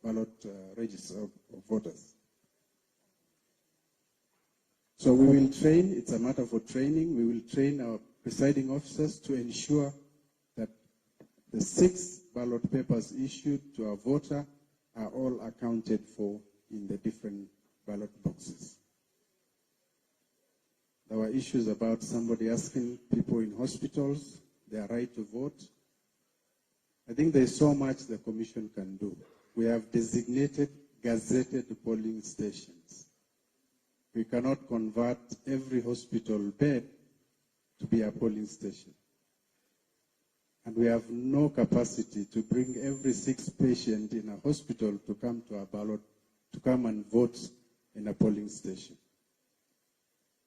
ballot register of voters. So we will train, it's a matter for training, we will train our presiding officers to ensure that the 6 ballot papers issued to a voter are all accounted for in the different ballot boxes. There were issues about somebody asking people in hospitals their right to vote. I think there's so much the Commission can do. We have designated, gazetted polling stations. We cannot convert every hospital bed to be a polling station. And we have no capacity to bring every 6 patient in a hospital to come to a ballot, to come and vote in a polling station.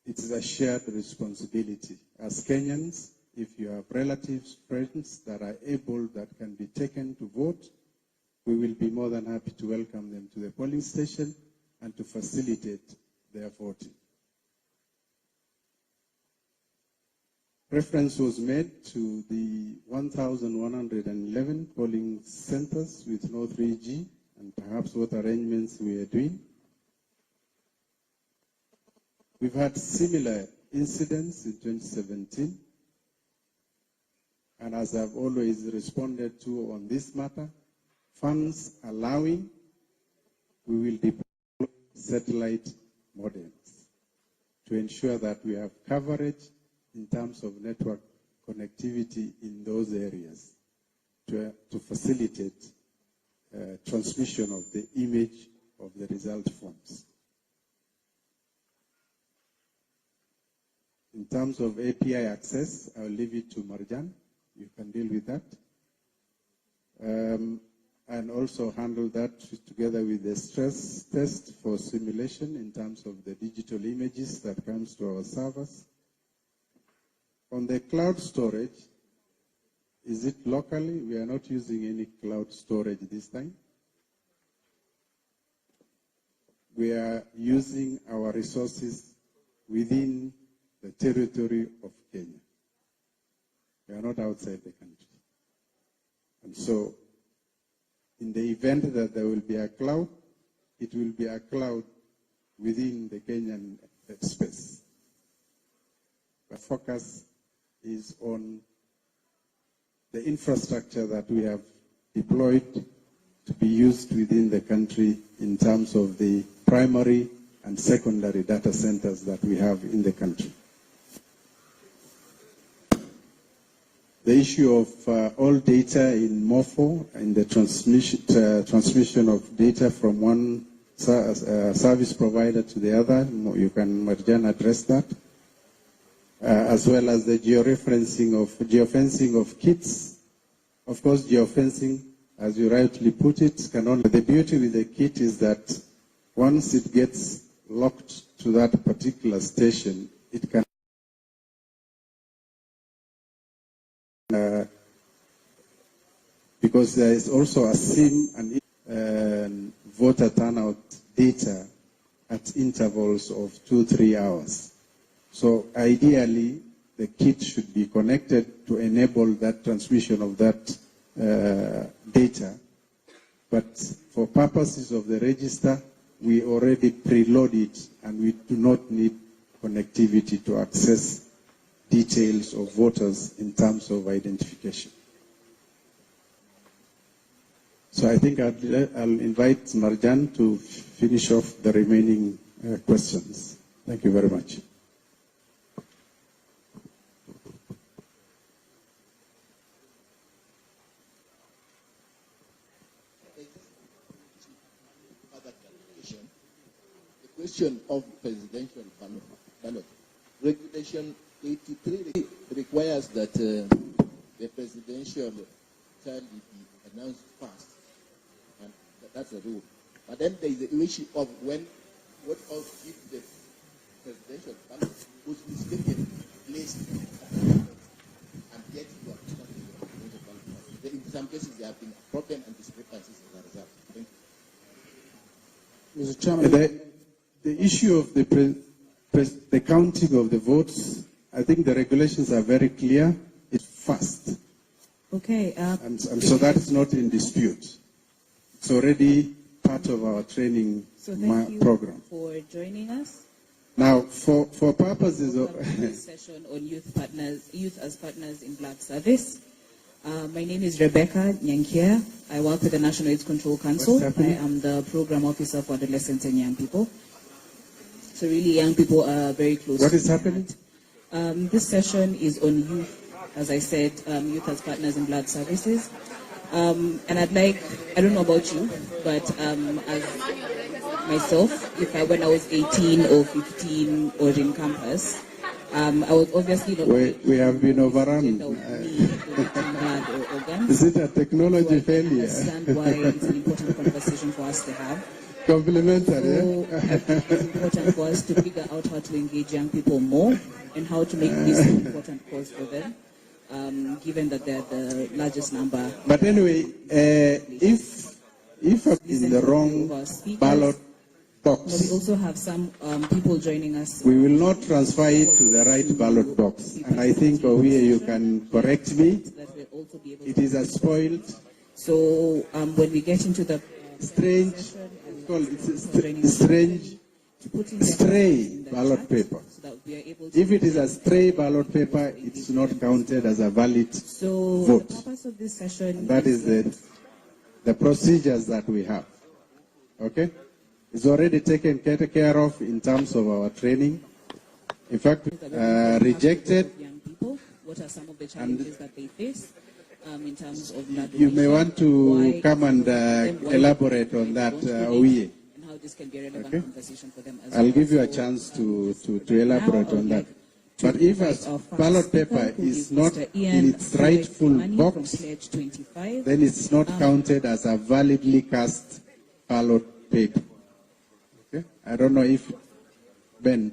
It is a shared responsibility. As Kenyans, if you have relatives, friends that are able, that can be taken to vote, we will be more than happy to welcome them to the polling station and to facilitate their voting. Reference was made to the 1,111 polling centers with no 3G and perhaps what arrangements we are doing. We've had similar incidents in 2017, and as I've always responded to on this matter, funds allowing, we will deploy satellite modems to ensure that we have coverage in terms of network connectivity in those areas to facilitate transmission of the image of the result forms. In terms of API access, I'll leave it to Marjan. You can deal with that. And also handle that together with the stress test for simulation in terms of the digital images that comes to our servers. On the cloud storage, is it locally? We are not using any cloud storage this time. We are using our resources within the territory of Kenya. We are not outside the country. And so, in the event that there will be a cloud, it will be a cloud within the Kenyan space. The focus is on the infrastructure that we have deployed to be used within the country in terms of the primary and secondary data centers that we have in the country. The issue of all data in MOFO and the transmission of data from one service provider to the other, you can, Marjan, address that. As well as the geofencing of kits. Of course, geofencing, as you rightly put it, the beauty with the kit is that once it gets locked to that particular station, it can because there is also a SIM and voter turnout data at intervals of 2-3 hours. So ideally, the kit should be connected to enable that transmission of that data. But for purposes of the register, we already preload it and we do not need connectivity to access details of voters in terms of identification. So I think I'll invite Marjan to finish off the remaining questions. Thank you very much. The question of presidential ballot. Regulation 83 requires that the presidential tally be announced first. And that's a rule. But then there is the issue of what if the presidential ballot was mistaken placed and yet you are not the presidential ballot. In some cases there have been problem and discrepancies as a result. Thank you. Mr. Chairman, the issue of the counting of the votes, I think the regulations are very clear. It's fast. Okay. And so that is not in dispute. It's already part of our training So thank you program. for joining us. Now, for purposes of this session on youth as partners in Black service. My name is Rebecca Nyankia. I work with the National AIDS Control Council. I am the program officer for adolescents and young people. So really, young people are very close. What is happening? This session is on youth, as I said, youth as partners in Blood services. And I don't know about you, but as myself, when I was 18 or 15 or in campus, I was obviously not. We have been overrun. Is it a technology failure? I understand why it's an important conversation for us to have. Complimentary. So it's important for us to figure out how to engage young people more and how to make this an important cause for them, given that they're the largest number. But anyway, if in the wrong ballot box, we also have some people joining us. We will not transfer it to the right ballot box. And I think, Owie, you can correct me. It is a spoiled. So when we get into the strange stray ballot paper. If it is a stray ballot paper, it's not counted as a valid vote. The purpose of this session that is the procedures that we have. Okay? It's already taken care of in terms of our training. In fact, rejected. Young people, what are some of the challenges that they face? In terms of you may want to come and elaborate on that, Owie. And how this can be a relevant conversation for them as I'll give you a chance to elaborate on that. But if a ballot paper is not in its rightful box, then it's not counted as a validly cast ballot paper. Okay? I don't know if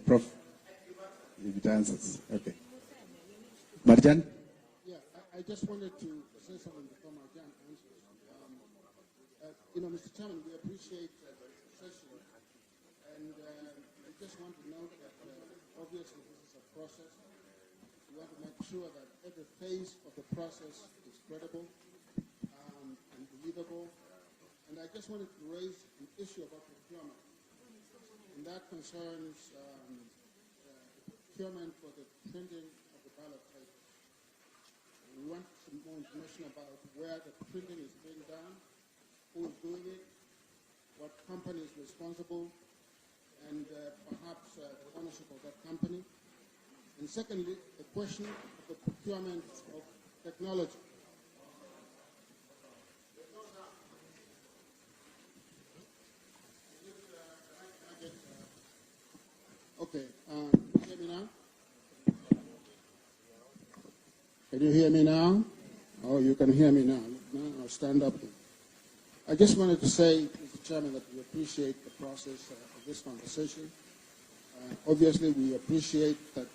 Prof, if it answers. Okay. Marjan? I just wanted to say something before my Jan answers. Mr. Chairman, we appreciate the session, and we just want to note that obviously this is a process. We want to make sure that every phase of the process is credible and believable. And I just wanted to raise an issue about procurement, and that concerns procurement for the printing of the ballot paper. We want some more information about where the printing is being done, who is doing it, what company is responsible, and perhaps the ownership of that company. And secondly, the question of the procurement of technology. Okay, can you hear me now? Can you hear me now? Oh, you can hear me now. Now I'll stand up. I just wanted to say, Mr. Chairman, that we appreciate the process of this conversation. Obviously, we appreciate that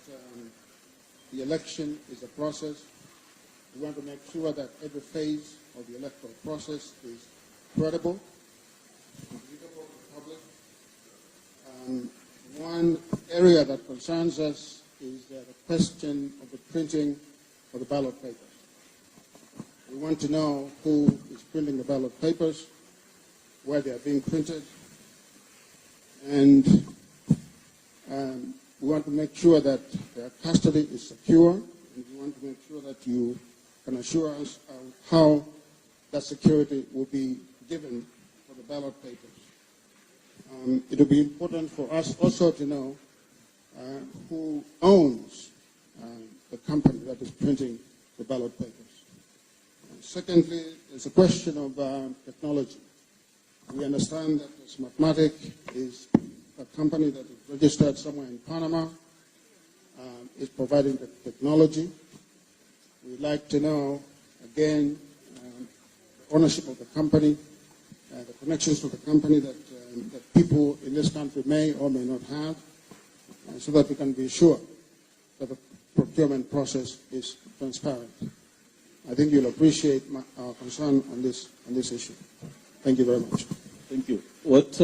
the election is a process. We want to make sure that every phase of the electoral process is credible, believable to the public. One area that concerns us is the question of the printing of the ballot papers. We want to know who is printing the ballot papers, where they are being printed, and we want to make sure that their custody is secure, and we want to make sure that you can assure us how that security will be given for the ballot papers. It will be important for us also to know who owns the company that is printing the ballot papers. Secondly, it's a question of technology. We understand that Smartmatic is a company that is registered somewhere in Panama, is providing the technology. We'd like to know, again, the ownership of the company, the connections to the company that people in this country may or may not have, so that we can be sure that the procurement process is transparent. I think you'll appreciate our concern on this issue. Thank you very much. Thank you. What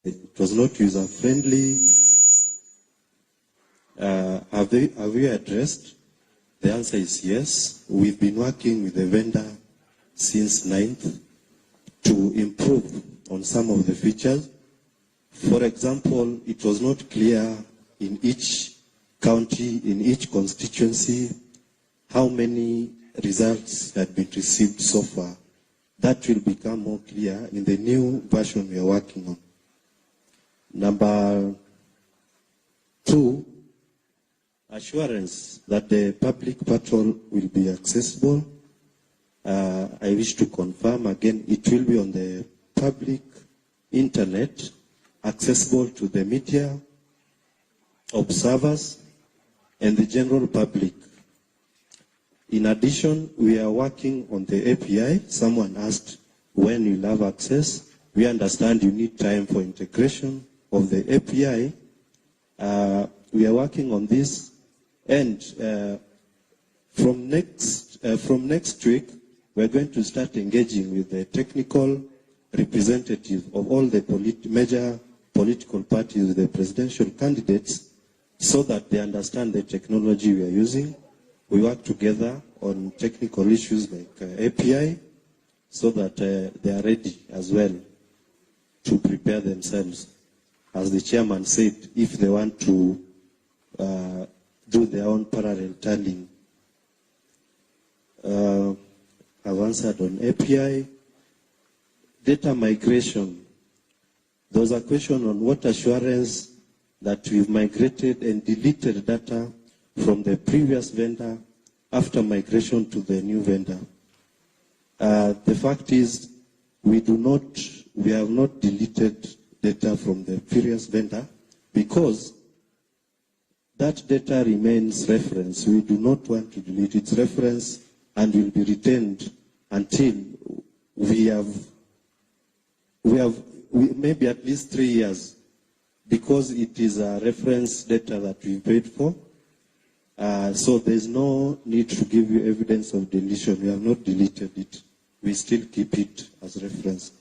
it was not user-friendly. Have you addressed? The answer is yes. We've been working with the vendor since 9th to improve on some of the features. For example, it was not clear in each county, in each constituency, how many results had been received so far. That will become more clear in the new version we are working on. Number 2, assurance that the public portal will be accessible. I wish to confirm again, it will be on the public internet, accessible to the media, observers, and the general public. In addition, we are working on the API. Someone asked when you'll have access. We understand you need time for integration of the API. We are working on this, and from next week, we're going to start engaging with the technical representative of all the major political parties, the presidential candidates, so that they understand the technology we are using. We work together on technical issues like API, so that they are ready as well to prepare themselves. As the chairman said, if they want to do their own parallel tallying. I've answered on API. Data migration. There was a question on what assurance that we've migrated and deleted data from the previous vendor after migration to the new vendor. The fact is, we have not deleted data from the previous vendor because that data remains reference. We do not want to delete its reference and will be retained until we have maybe at least 3 years, because it is a reference data that we paid for. So there's no need to give you evidence of deletion. We have not deleted it. We still keep it as reference.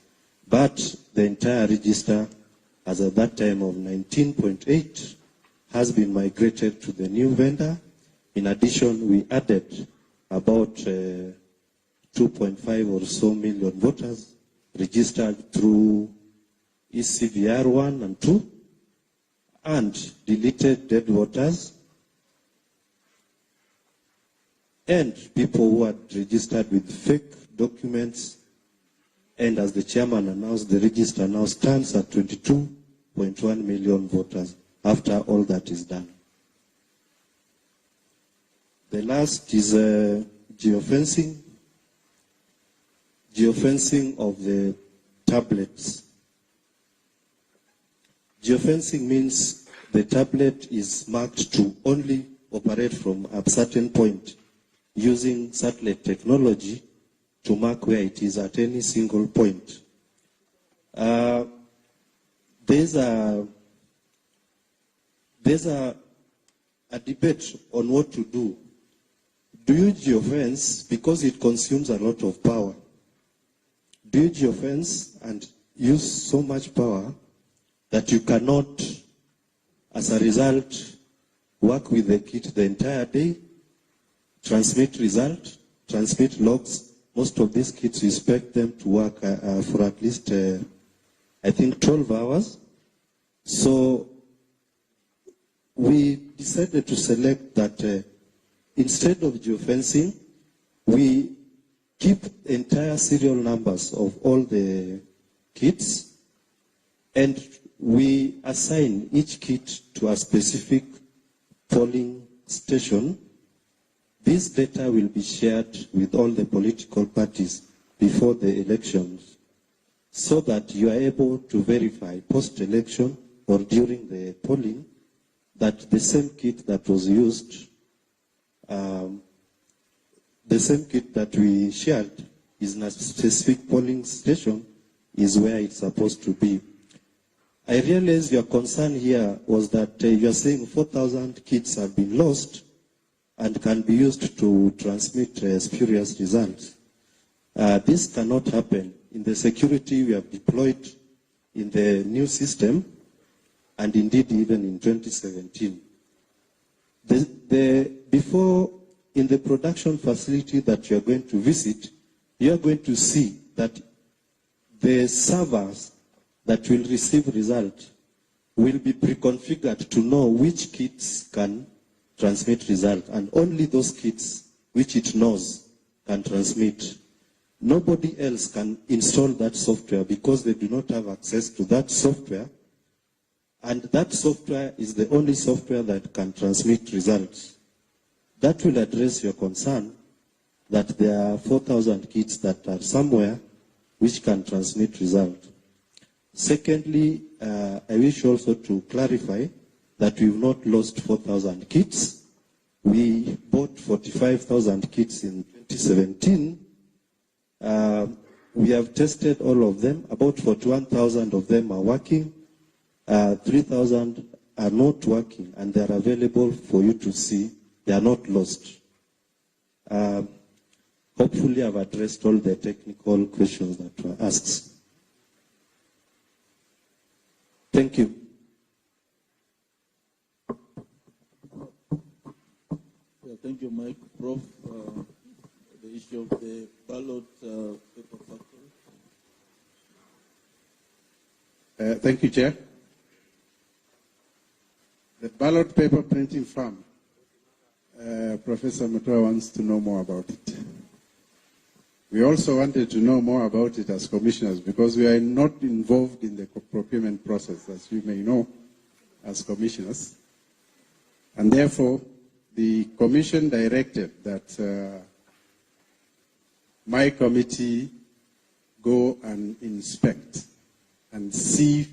But the entire register, as at that time of 19.8, has been migrated to the new vendor. In addition, we added about 2.5 or so million voters registered through ECVR 1 and 2, and deleted dead voters, and people who had registered with fake documents. And as the chairman announced, the register now stands at 22.1 million voters after all that is done. The last is geofencing. Geofencing of the tablets. Geofencing means the tablet is marked to only operate from a certain point, using satellite technology to mark where it is at any single point. There's a debate on what to do. Do you geofence because it consumes a lot of power? Do you geofence and use so much power that you cannot, as a result, work with the kit the entire day, transmit result, transmit logs? Most of these kits, we expect them to work for at least, I think, 12 hours. So we decided to select that instead of geofencing, we keep entire serial numbers of all the kits, and we assign each kit to a specific polling station. This data will be shared with all the political parties before the elections, so that you are able to verify post-election or during the polling that the same kit that was used, the same kit that we shared is in a specific polling station is where it's supposed to be. I realize your concern here was that you are saying 4,000 kits have been lost and can be used to transmit spurious results. This cannot happen. In the security we have deployed, in the new system, and indeed even in 2017. Before, in the production facility that you are going to visit, you are going to see that the servers that will receive result will be pre-configured to know which kits can transmit result, and only those kits which it knows can transmit. Nobody else can install that software because they do not have access to that software, and that software is the only software that can transmit results. That will address your concern that there are 4,000 kits that are somewhere which can transmit result. Secondly, I wish also to clarify that we've not lost 4,000 kits. We bought 45,000 kits in 2017. We have tested all of them. About 41,000 of them are working. 3,000 are not working, and they are available for you to see. They are not lost. Hopefully, I've addressed all the technical questions that were asked. Thank you. Yeah, thank you, Mike. Prof, the issue of the ballot paper factory. Thank you, Chair. The ballot paper printing farm, Professor Mutua wants to know more about it. We also wanted to know more about it as commissioners because we are not involved in the procurement process, as you may know, as commissioners. And therefore, the commission directed that my committee go and inspect and see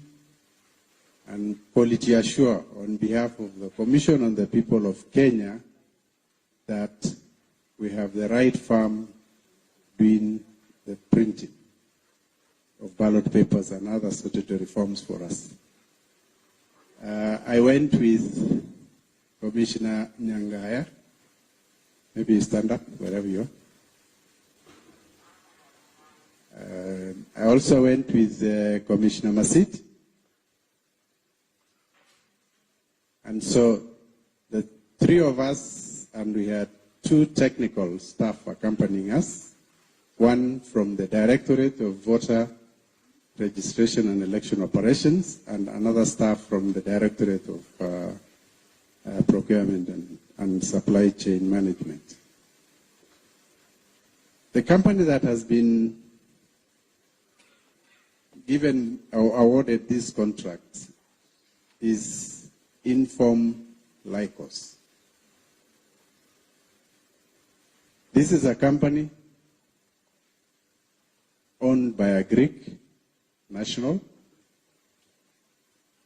and quality assure on behalf of the commission and the people of Kenya that we have the right firm doing the printing of ballot papers and other statutory forms for us. I went with Commissioner Nyangaya. Maybe you stand up wherever you are. I also went with Commissioner Masit. And so the three of us, and we had two technical staff accompanying us, one from the Directorate of Voter Registration and Election Operations, and another staff from the Directorate of Procurement and Supply Chain Management. The company that has been given or awarded this contract is Inform Lycos. This is a company owned by a Greek national.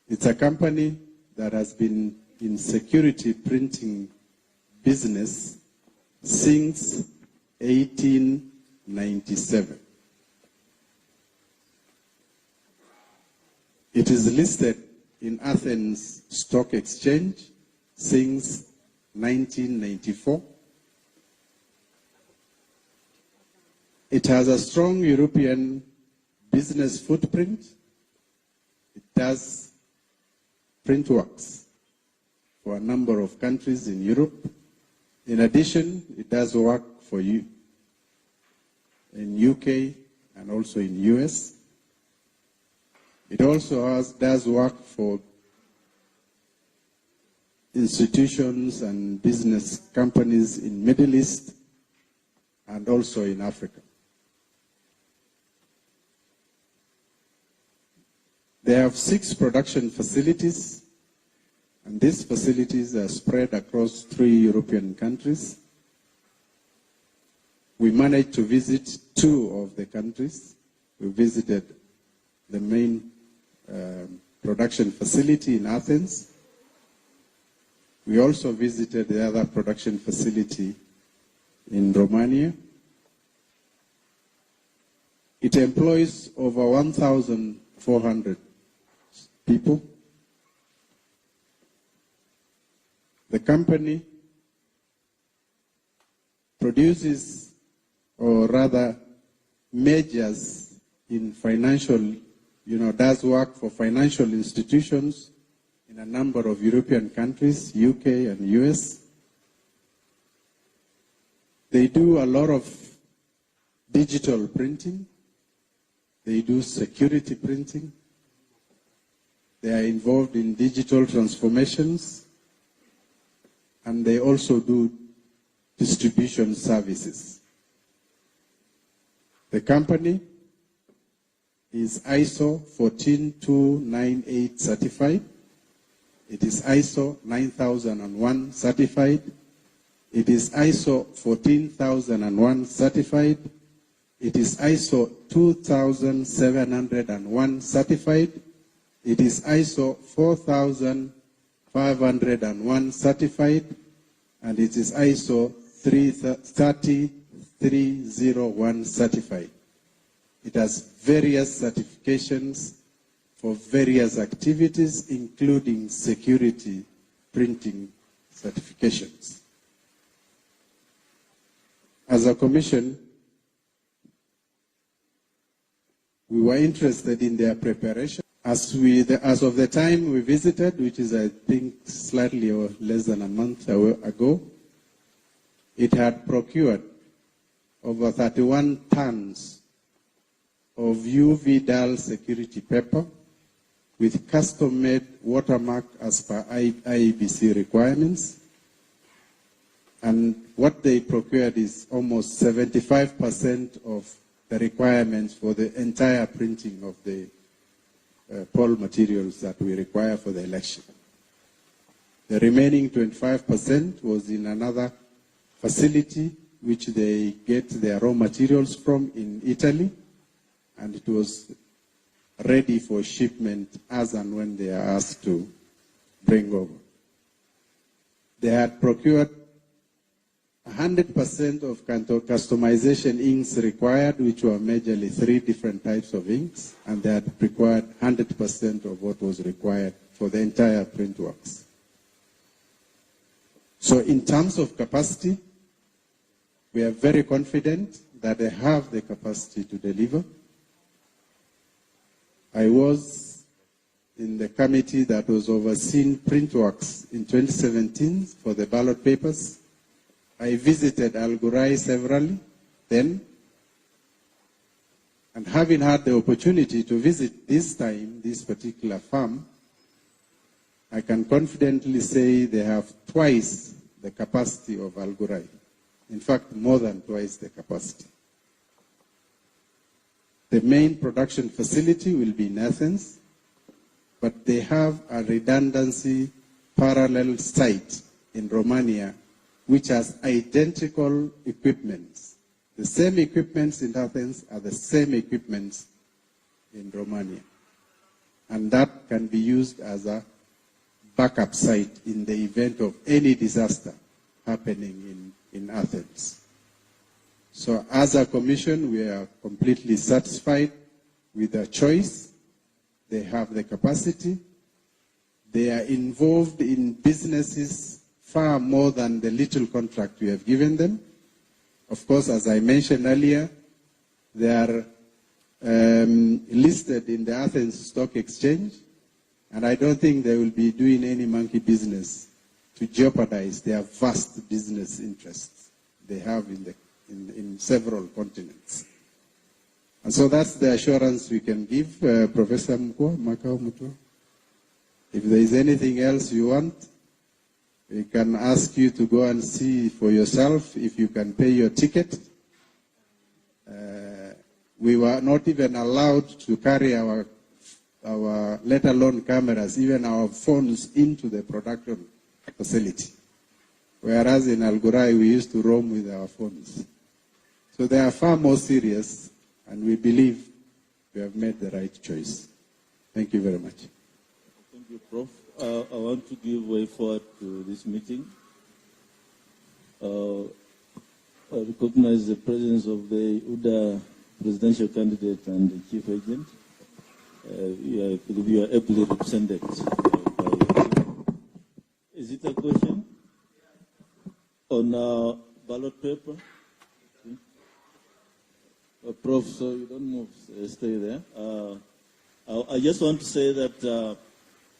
It's a company that has been in security printing business since 1897. It is listed in Athens Stock Exchange since 1994. It has a strong European business footprint. It does print works for a number of countries in Europe. In addition, it does work for you in UK and also in US. It also does work for institutions and business companies in Middle East and also in Africa. They have 6 production facilities, and these facilities are spread across 3 European countries. We managed to visit 2 of the countries. We visited the main production facility in Athens. We also visited the other production facility in Romania. It employs over 1,400 people. The company produces, or rather measures in financial does work for financial institutions in a number of European countries, UK and US. They do a lot of digital printing. They do security printing. They are involved in digital transformations. And they also do distribution services. The company is ISO 14298 certified. It is ISO 9001 certified. It is ISO 14001 certified. It is ISO 2701 certified. It is ISO 4501 certified. And it is ISO 30301 certified. It has various certifications for various activities, including security printing certifications. As a commission, we were interested in their preparation. As of the time we visited, which is I think slightly or less than a month ago, it had procured over 31 tons of UV dial security paper with custom-made watermark as per I.E.B.C requirements. And what they procured is almost 75% of the requirements for the entire printing of the poll materials that we require for the election. The remaining 25% was in another facility which they get their raw materials from in Italy, and it was ready for shipment as and when they are asked to bring over. They had procured 100% of customization inks required, which were majorly 3 different types of inks, and they had required 100% of what was required for the entire print works. So in terms of capacity, we are very confident that they have the capacity to deliver. I was in the committee that was overseeing print works in 2017 for the ballot papers. I visited Al-Ghurair severally then, and having had the opportunity to visit this time, this particular farm, I can confidently say they have twice the capacity of Al-Ghurair. In fact, more than twice the capacity. The main production facility will be in Athens, but they have a redundancy parallel site in Romania which has identical equipments. The same equipments in Athens are the same equipments in Romania. And that can be used as a backup site in the event of any disaster happening in Athens. So as a commission, we are completely satisfied with their choice. They have the capacity. They are involved in businesses far more than the little contract we have given them. Of course, as I mentioned earlier, they are listed in the Athens Stock Exchange, and I don't think they will be doing any monkey business to jeopardize their vast business interests they have in several continents. And so that's the assurance we can give, Professor Mwaure. If there is anything else you want, we can ask you to go and see for yourself if you can pay your ticket. We were not even allowed to carry our let alone cameras, even our phones into the production facility. Whereas in Al-Ghurair, we used to roam with our phones. So they are far more serious, and we believe we have made the right choice. Thank you very much. Thank you, Prof. I want to give way forward to this meeting. I recognize the presence of the UDA presidential candidate and the chief agent. I believe you are ably represented. Is it a question on ballot paper? Prof, so you don't move, stay there. I just want to say that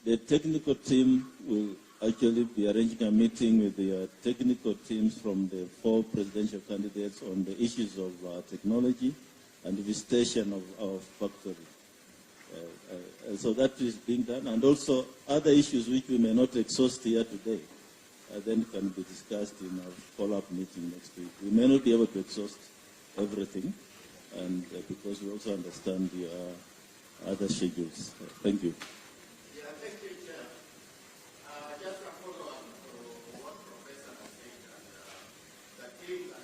the technical team will actually be arranging a meeting with the technical teams from the 4 presidential candidates on the issues of technology and visitation of our factory. So that is being done, and also other issues which we may not exhaust here today, then can be discussed in our follow-up meeting next week. We may not be able to exhaust everything, and because we also understand the other schedules. Thank you. Yeah, thank you, Chair. Just a follow-up to what Professor has said, that the team that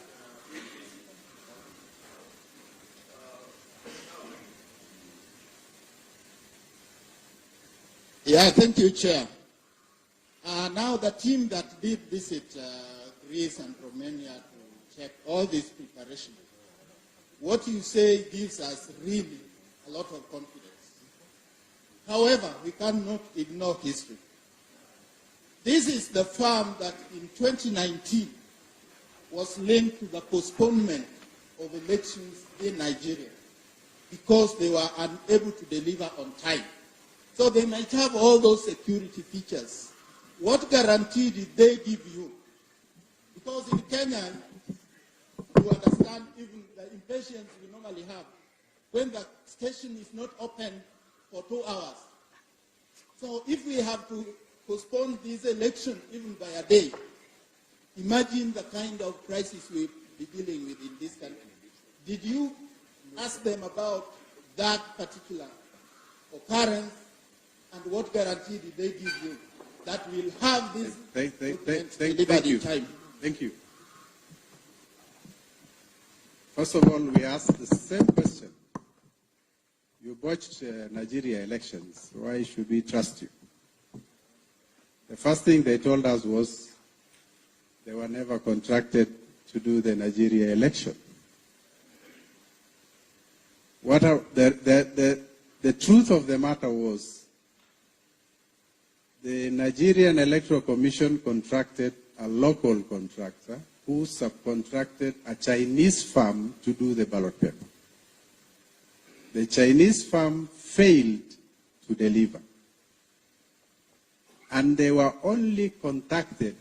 Yeah, thank you, Chair. Now the team that did visit Greece and Romania to check all these preparations, what you say gives us really a lot of confidence. However, we cannot ignore history. This is the firm that in 2019 was linked to the postponement of elections in Nigeria because they were unable to deliver on time. So they might have all those security features. What guarantee did they give you? Because in Kenya, you understand even the impatience we normally have when the station is not open for 2 hours. So if we have to postpone this election even by a day, imagine the kind of crisis we'll be dealing with in this country. Did you ask them about that particular occurrence, and what guarantee did they give you that we'll have this delivered in time? Thank you. First of all, we asked the same question. You watched Nigeria elections. Why should we trust you? The first thing they told us was they were never contracted to do the Nigeria election. The truth of the matter was the Nigerian Electoral Commission contracted a local contractor who subcontracted a Chinese firm to do the ballot paper. The Chinese firm failed to deliver. And they were only contacted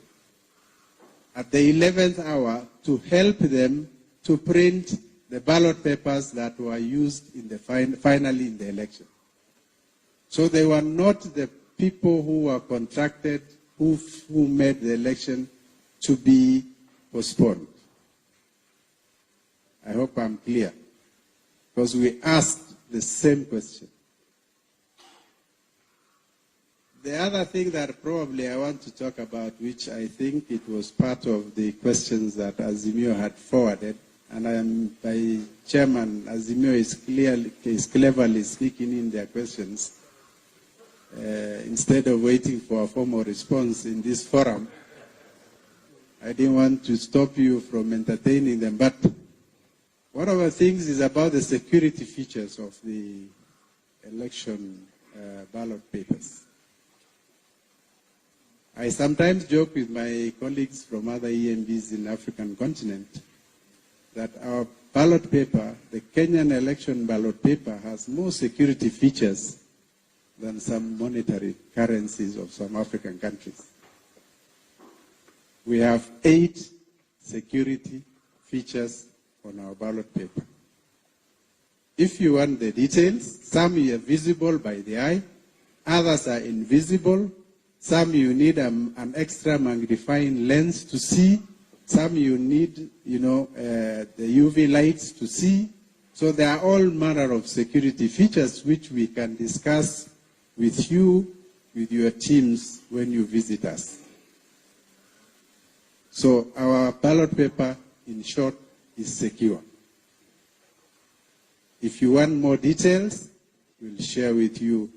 at the 11th hour to help them to print the ballot papers that were used in the finally in the election. So they were not the people who were contracted, who made the election to be postponed. I hope I'm clear, because we asked the same question. The other thing that probably I want to talk about, which I think it was part of the questions that Azimio had forwarded, and by Chairman Azimio is cleverly sneaking in their questions, instead of waiting for a formal response in this forum. I didn't want to stop you from entertaining them, but one of the things is about the security features of the election ballot papers. I sometimes joke with my colleagues from other EMBs in the African continent that our ballot paper, the Kenyan election ballot paper, has more security features than some monetary currencies of some African countries. We have 8 security features on our ballot paper. If you want the details, some are visible by the eye, others are invisible, some you need an extra magnifying lens to see, some you need, the UV lights to see. So there are all manner of security features which we can discuss with you, with your teams when you visit us. So our ballot paper, in short, is secure. If you want more details, we'll share with you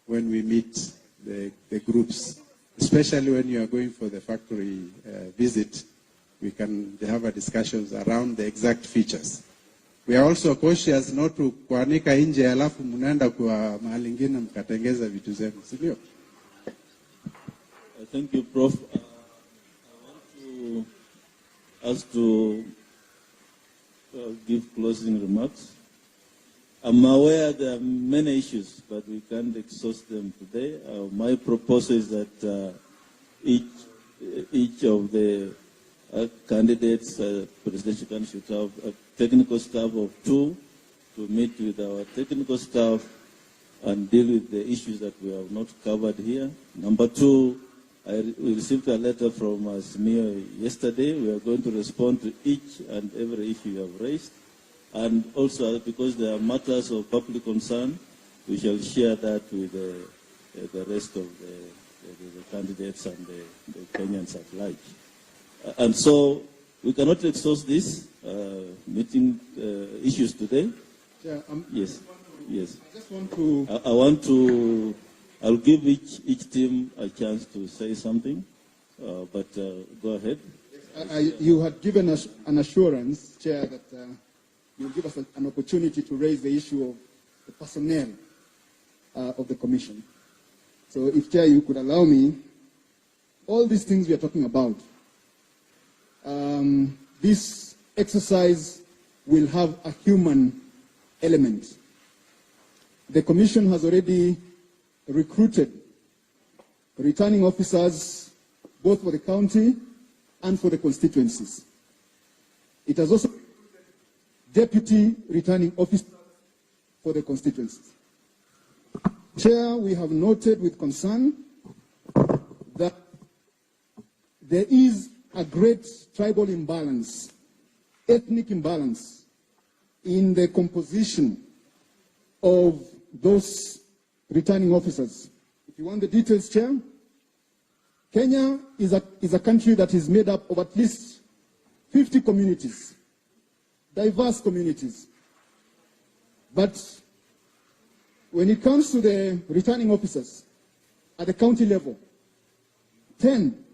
when we meet the groups, especially when you are going for the factory visit. We can have a discussions around the exact features. We are also cautious not to kuanika nje alafu mnaenda kwa mahali ingine mkatengeza vitu zenu, sio? Thank you, Prof. I want us to give closing remarks. I'm aware there are many issues, but we can't exhaust them today. My proposal is that each of the candidates, presidential candidates, should have a technical staff of 2 to meet with our technical staff and deal with the issues that we have not covered here. Number 2, we received a letter from Smir yesterday. We are going to respond to each and every issue you have raised. And also, because there are matters of public concern, we shall share that with the rest of the candidates and the Kenyans at large. And so, we cannot exhaust this meeting issues today. Yeah, yes, yes. I just want to... I'll give each team a chance to say something, but go ahead. You had given us an assurance, Chair, that you'll give us an opportunity to raise the issue of the personnel of the Commission. So if, Chair, you could allow me, all these things we are talking about, this exercise will have a human element. The Commission has already recruited returning officers both for the county and for the constituencies. It has also recruited deputy returning officers for the constituencies. Chair, we have noted with concern that there is a great tribal imbalance, ethnic imbalance in the composition of those returning officers. If you want the details, Chair, Kenya is a country that is made up of at least 50 communities, diverse communities. But when it comes to the returning officers at the county level, 10,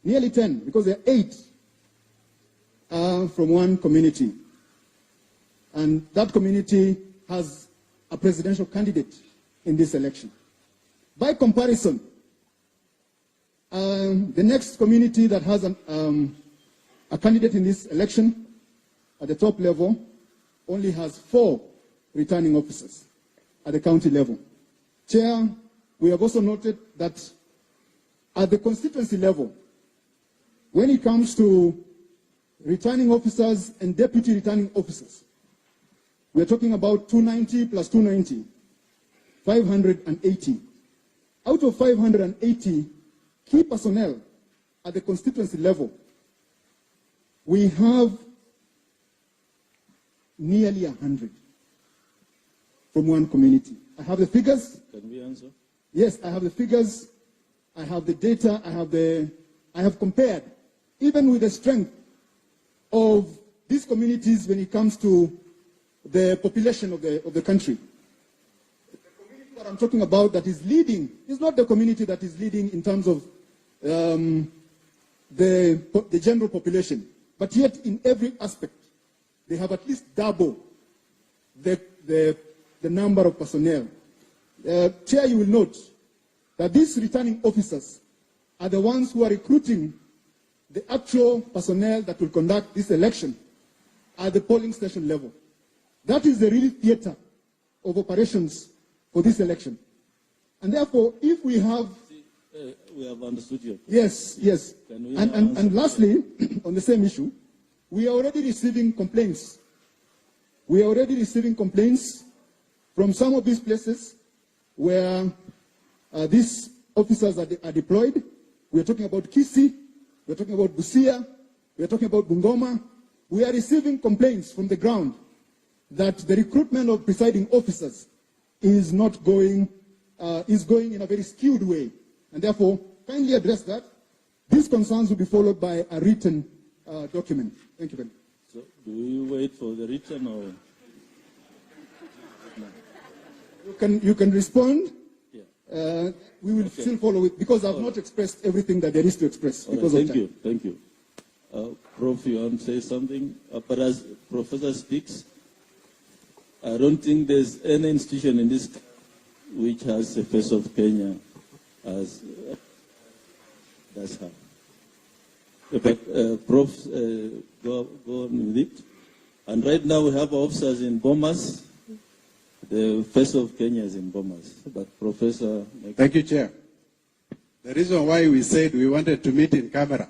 nearly 10, because there are 8 from one community. And that community has a presidential candidate in this election. By comparison, the next community that has a candidate in this election at the top level only has 4 returning officers at the county level. Chair, we have also noted that at the constituency level, when it comes to returning officers and deputy returning officers, we are talking about 290 plus 290. 580. Out of 580 key personnel at the constituency level, we have nearly 100 from one community. I have the figures. Can we answer? Yes, I have the figures. I have the data. I have compared, even with the strength of these communities when it comes to the population of the country. What I'm talking about that is leading is not the community that is leading in terms of the general population, but yet in every aspect, they have at least double the number of personnel. Chair, you will note that these returning officers are the ones who are recruiting the actual personnel that will conduct this election at the polling station level. That is the real theater of operations for this election. And therefore, if we have... we have understood you. Yes, yes. And lastly, on the same issue, we are already receiving complaints. We are already receiving complaints from some of these places where these officers are deployed. We are talking about Kisii, we are talking about Busia, we are talking about Bungoma. We are receiving complaints from the ground that the recruitment of presiding officers is not going, is going in a very skewed way. And therefore, kindly address that. These concerns will be followed by a written document. Thank you very much. So, do we wait for the written or? No. You can respond. Yeah. We will still follow it because I've not expressed everything that there is to express. Right, thank you. Thank you. Prof, you want to say something? But as Professor speaks, I don't think there's any institution in this which has the face of Kenya as does have. But Prof, go on with it. And right now we have officers in Bomas, The face of Kenya is in Bomas, but Professor... Thank you, Chair. The reason why we said we wanted to meet in camera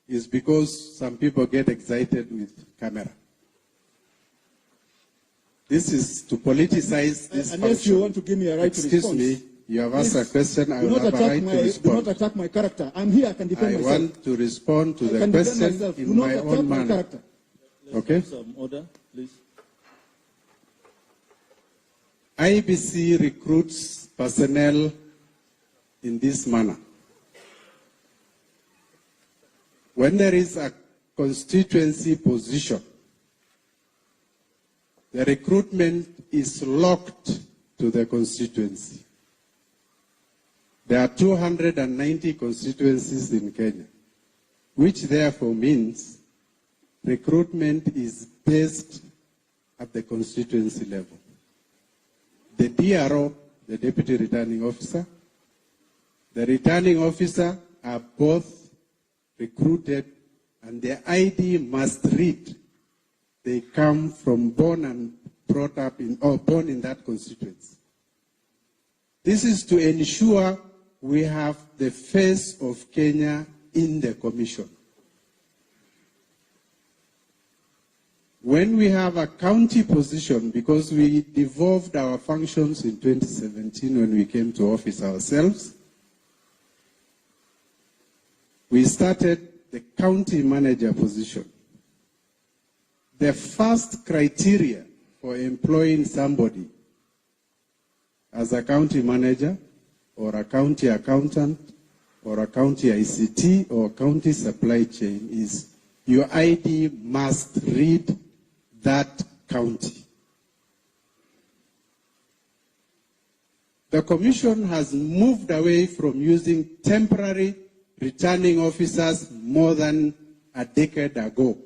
is because some people get excited with camera. This is to politicize this Unless function. you want to give me a right to respond. Excuse me, you have asked a question, I Do will not have a right to do not respond. attack my character. I'm here, I can defend I myself. want to respond to I the can defend question myself. Do in not my attack own my manner. character. Okay? Have some order, please. I.E.B.C recruits personnel in this manner. When there is a constituency position, the recruitment is locked to the constituency. There are 290 constituencies in Kenya, which therefore means recruitment is based at the constituency level. The DRO, the Deputy Returning Officer, the Returning Officer are both recruited, and their ID must read they come from born and brought up in, or born in that constituency. This is to ensure we have the face of Kenya in the commission. When we have a county position, because we devolved our functions in 2017 when we came to office ourselves, we started the county manager position. The first criteria for employing somebody as a county manager or a county accountant or a county ICT or county supply chain is your ID must read that county. The Commission has moved away from using temporary returning officers more than a decade ago.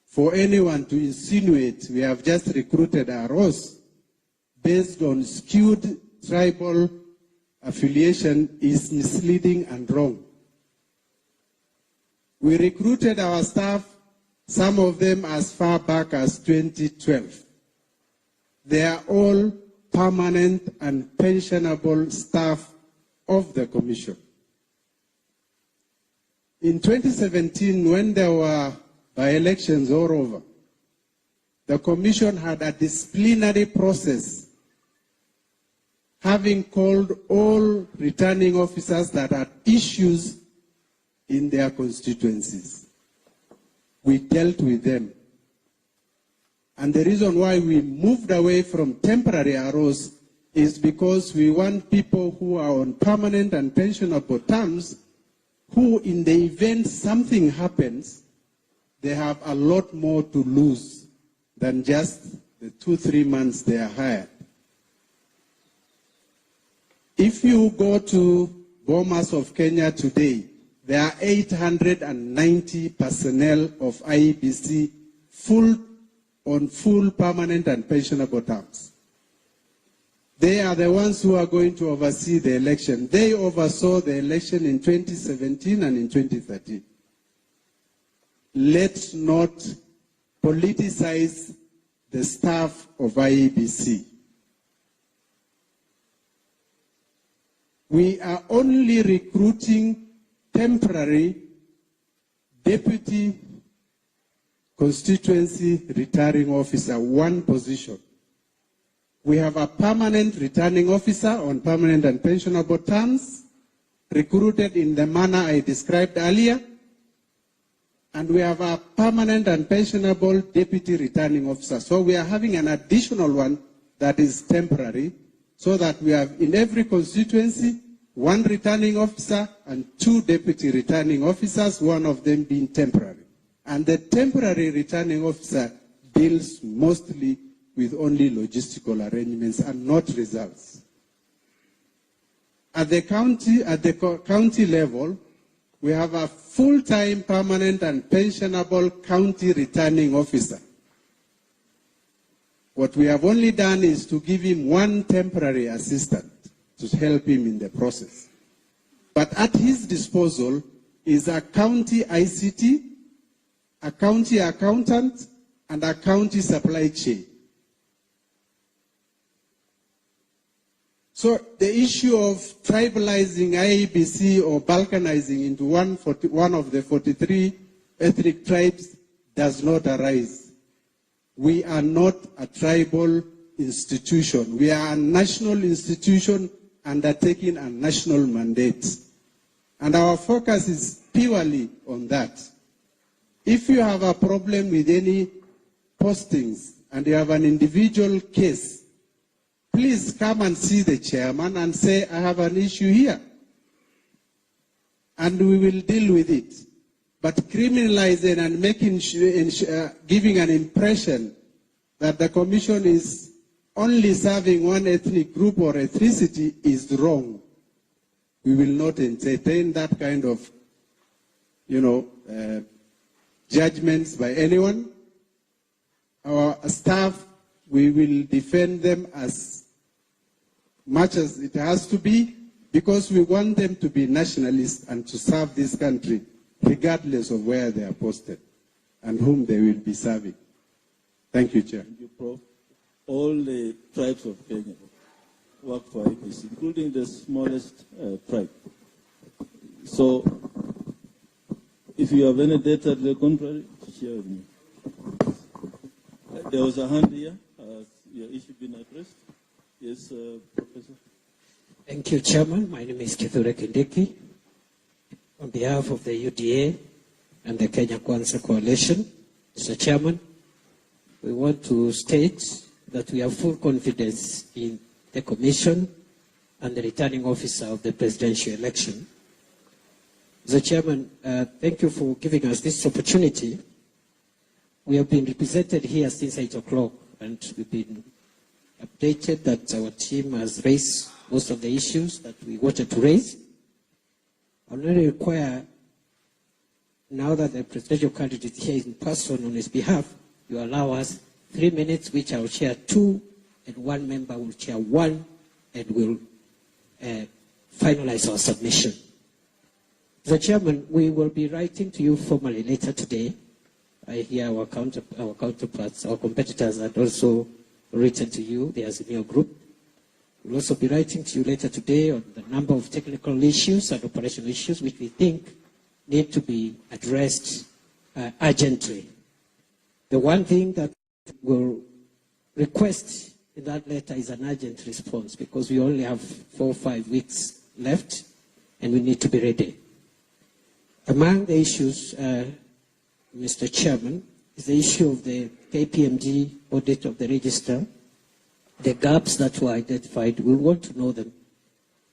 For anyone to insinuate we have just recruited ROs based on skewed tribal affiliation is misleading and wrong. We recruited our staff, some of them as far back as 2012. They are all permanent and pensionable staff of the Commission. In 2017, when there were by-elections all over, the Commission had a disciplinary process, having called all returning officers that had issues in their constituencies. We dealt with them. And the reason why we moved away from temporary ROs is because we want people who are on permanent and pensionable terms, who in the event something happens, they have a lot more to lose than just the 2-3 months they are hired. If you go to Bomas of Kenya today, there are 890 personnel of I.E.B.C on full permanent and pensionable terms. They are the ones who are going to oversee the election. They oversaw the election in 2017 and in 2013. Let's not politicize the staff of I.E.B.C. We are only recruiting temporary deputy constituency returning officer, one position. We have a permanent returning officer on permanent and pensionable terms, recruited in the manner I described earlier, and we have a permanent and pensionable deputy returning officer. So we are having an additional one that is temporary, so that we have in every constituency one returning officer and 2 deputy returning officers, one of them being temporary. And the temporary returning officer deals mostly with only logistical arrangements and not results. At the county level, we have a full-time permanent and pensionable county returning officer. What we have only done is to give him one temporary assistant to help him in the process. But at his disposal is a county ICT, a county accountant, and a county supply chain. So the issue of tribalizing I.E.B.C or balkanizing into one of the 43 ethnic tribes does not arise. We are not a tribal institution. We are a national institution undertaking a national mandate. And our focus is purely on that. If you have a problem with any postings and you have an individual case, please come and see the chairman and say, I have an issue here. And we will deal with it. But criminalizing and giving an impression that the commission is only serving one ethnic group or ethnicity is wrong. We will not entertain that kind of, judgments by anyone. Our staff, we will defend them as much as it has to be, because we want them to be nationalists and to serve this country, regardless of where they are posted and whom they will be serving. Thank you, Chair. Thank you, Prof. All the tribes of Kenya work for I.E.B.C, including the smallest tribe. So, if you have any data to the contrary, share with me. There was a hand here. Your issue been addressed? Yes, Professor. Thank you, Chairman. My name is Kithure Kindiki. On behalf of the UDA and the Kenya Kwanza Coalition, Mr. Chairman, we want to state that we have full confidence in the Commission and the returning officer of the presidential election. Mr. Chairman, thank you for giving us this opportunity. We have been represented here since 8 o'clock, and we've been updated that our team has raised most of the issues that we wanted to raise. I only require, now that the presidential candidate is here in person on his behalf, you allow us 3 minutes, which I will chair 2, and 1 member will chair 1, and we'll finalize our submission. Mr. Chairman, we will be writing to you formally later today. I hear our counterparts, our competitors had also written to you, the Azimio group. We'll also be writing to you later today on the number of technical issues and operational issues which we think need to be addressed urgently. The one thing that we'll request in that letter is an urgent response, because we only have 4 or 5 weeks left and we need to be ready. Among the issues, Mr. Chairman, is the issue of the KPMG audit of the register. The gaps that were identified, we want to know them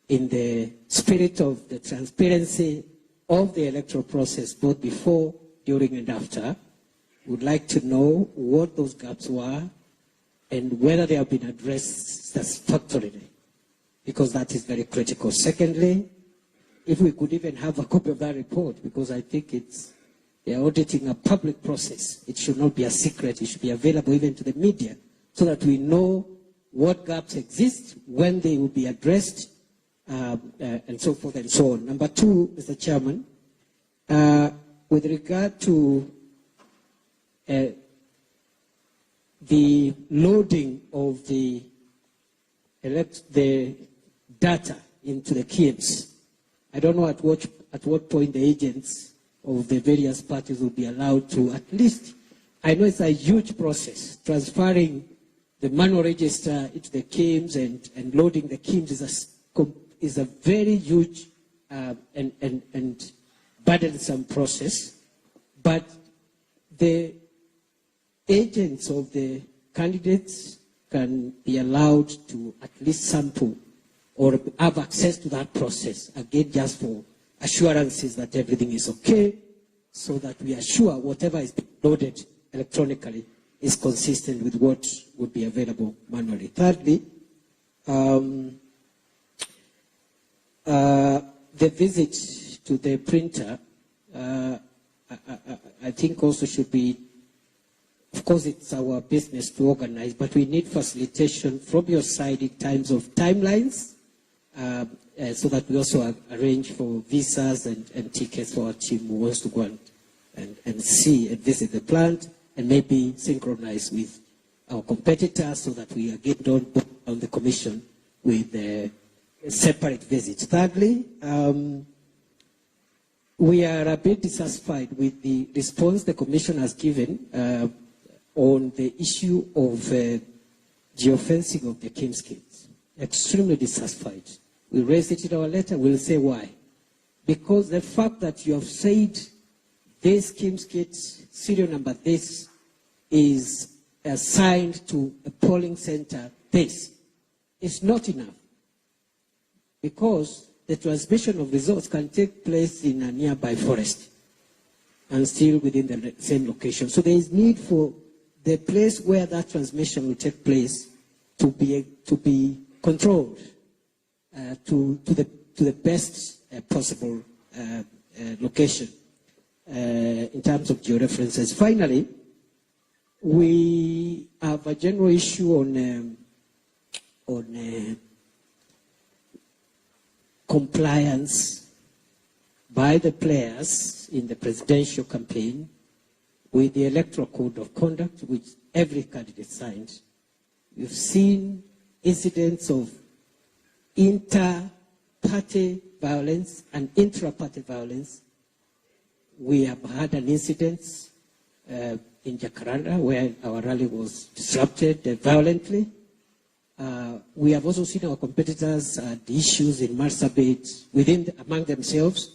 in the spirit of the transparency of the electoral process, both before, during, and after. We would like to know what those gaps were and whether they have been addressed satisfactorily, because that is very critical. Secondly, if we could even have a copy of that report, because I think they're auditing a public process. It should not be a secret. It should be available even to the media, so that we know what gaps exist, when they will be addressed, and so forth and so on. Number 2, Mr. Chairman, with regard to the loading of the data into the KIEMS, I don't know at what point the agents of the various parties will be allowed to, at least, I know it's a huge process, transferring the manual register into the KIEMS and loading the KIEMS is a very huge and burdensome process. But the agents of the candidates can be allowed to at least sample or have access to that process, again, just for assurances that everything is okay, so that we are sure whatever is loaded electronically is consistent with what would be available manually. Thirdly, the visit to the printer, I think also should be, of course it's our business to organize, but we need facilitation from your side in terms of timelines, so that we also arrange for visas and tickets for our team who wants to go and see and visit the plant, and maybe synchronize with our competitors, so that we again don't put on the commission with a separate visit. Thirdly, we are a bit dissatisfied with the response the Commission has given on the issue of geofencing of the KIMS kids. Extremely dissatisfied. We raised it in our letter, we'll say why. Because the fact that you have said this KIMS kids, serial number this, is assigned to a polling center this, is not enough. Because the transmission of results can take place in a nearby forest and still within the same location. So there is need for the place where that transmission will take place to be controlled to the best possible location in terms of georeferences. Finally, we have a general issue on compliance by the players in the presidential campaign with the electoral code of conduct, which every candidate signed. We've seen incidents of inter-party violence and intra-party violence. We have had an incident in Jacaranda where our rally was disrupted violently. We have also seen our competitors the issues in Marsabit among themselves,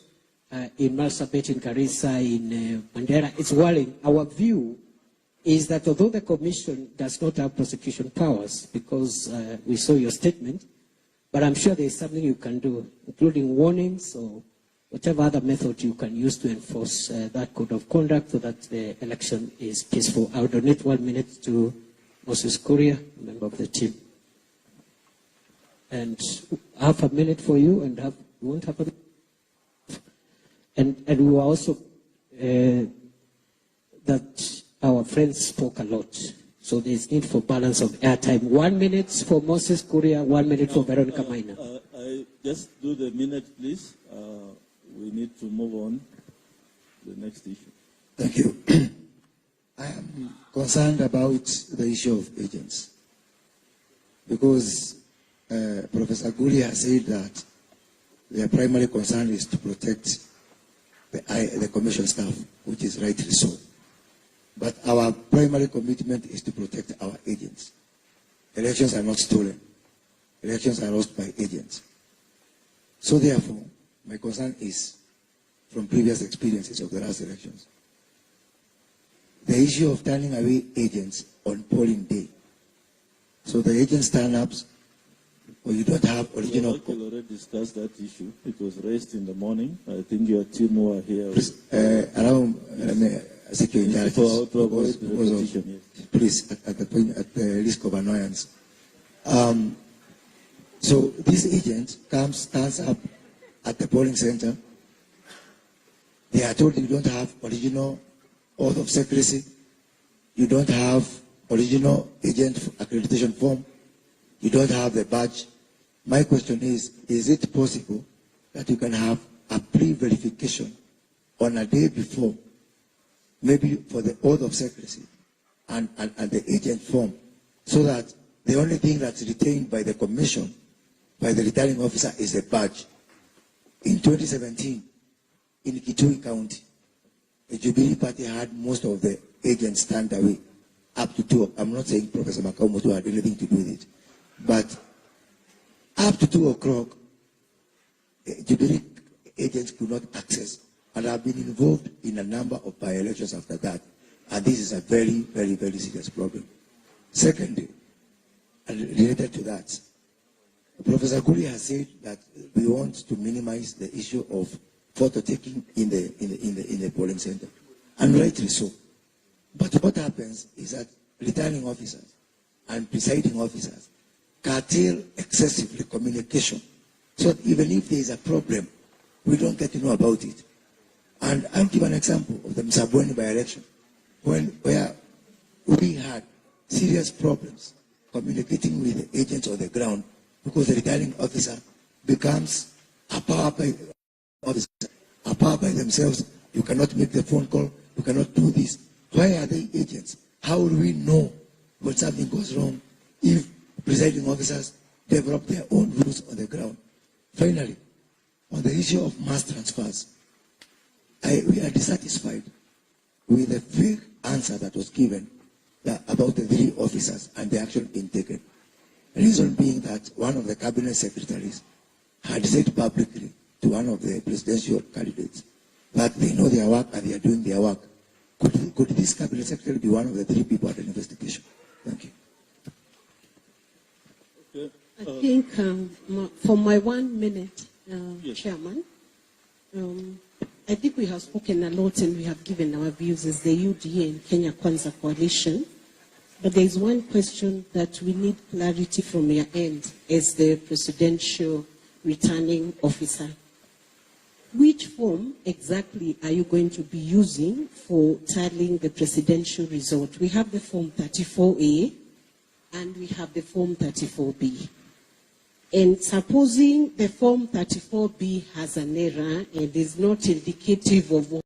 in Marsabit, in Garissa, in Mandera. It's worrying. Our view is that although the Commission does not have prosecution powers, because we saw your statement, but I'm sure there is something you can do, including warnings or whatever other method you can use to enforce that code of conduct so that the election is peaceful. I will donate 1 minute to Moses Kuria, a member of the team. And half a minute for you, and we won't have a minute. And we were also, that our friends spoke a lot. So there's need for balance of airtime. 1 minute for Moses Kuria, 1 minute for Veronica Maina. I just do the minute, please. We need to move on to the next issue. Thank you. I am concerned about the issue of agents. Because Professor Guli has said that their primary concern is to protect the Commission staff, which is rightly so. But our primary commitment is to protect our agents. Elections are not stolen. Elections are lost by agents. So therefore, my concern is from previous experiences of the last elections. The issue of turning away agents on polling day. So the agents turn up, or you don't have original. We already discussed that issue. It was raised in the morning. I think your team were here. Around security please, at the risk of annoyance. So this agent stands up at the polling center. They are told you don't have original oath of secrecy. You don't have original agent accreditation form. You don't have the badge. My question is it possible that you can have a pre-verification on a day before, maybe for the oath of secrecy and the agent form, so that the only thing that's retained by the Commission, by the returning officer, is a badge? In 2017, in Kitui County, the Jubilee Party had most of the agents stand away, up to 2. I'm not saying Professor Makamoto had anything to do with it, but up to 2 o'clock, Jubilee agents could not access, and have been involved in a number of by-elections after that. And this is a very, very, very serious problem. Secondly, and related to that, Professor Kuli has said that we want to minimize the issue of photo taking in the polling center, and rightly so. But what happens is that returning officers and presiding officers curtail excessively communication, so that even if there is a problem, we don't get to know about it. And I'll give an example of the Msabweni by-election, where we had serious problems communicating with the agents on the ground, because the returning officer becomes a power by themselves. You cannot make the phone call. You cannot do this. Why are they agents? How will we know when something goes wrong if presiding officers develop their own rules on the ground. Finally, on the issue of mass transfers, we are dissatisfied with the vague answer that was given about the 3 officers and the action being taken. Reason being that one of the cabinet secretaries had said publicly to one of the presidential candidates that they know their work and they are doing their work. Could this cabinet secretary be one of the 3 people at an investigation? Thank you. Okay. I think for my 1 minute, yes. Chairman, I think we have spoken a lot and we have given our views as the UDA and Kenya Kwanza coalition. But there is one question that we need clarity from your end as the presidential returning officer. Which form exactly are you going to be using for tallying the presidential result? We have the form 34A and we have the form 34B. And supposing the form 34B has an error and is not indicative of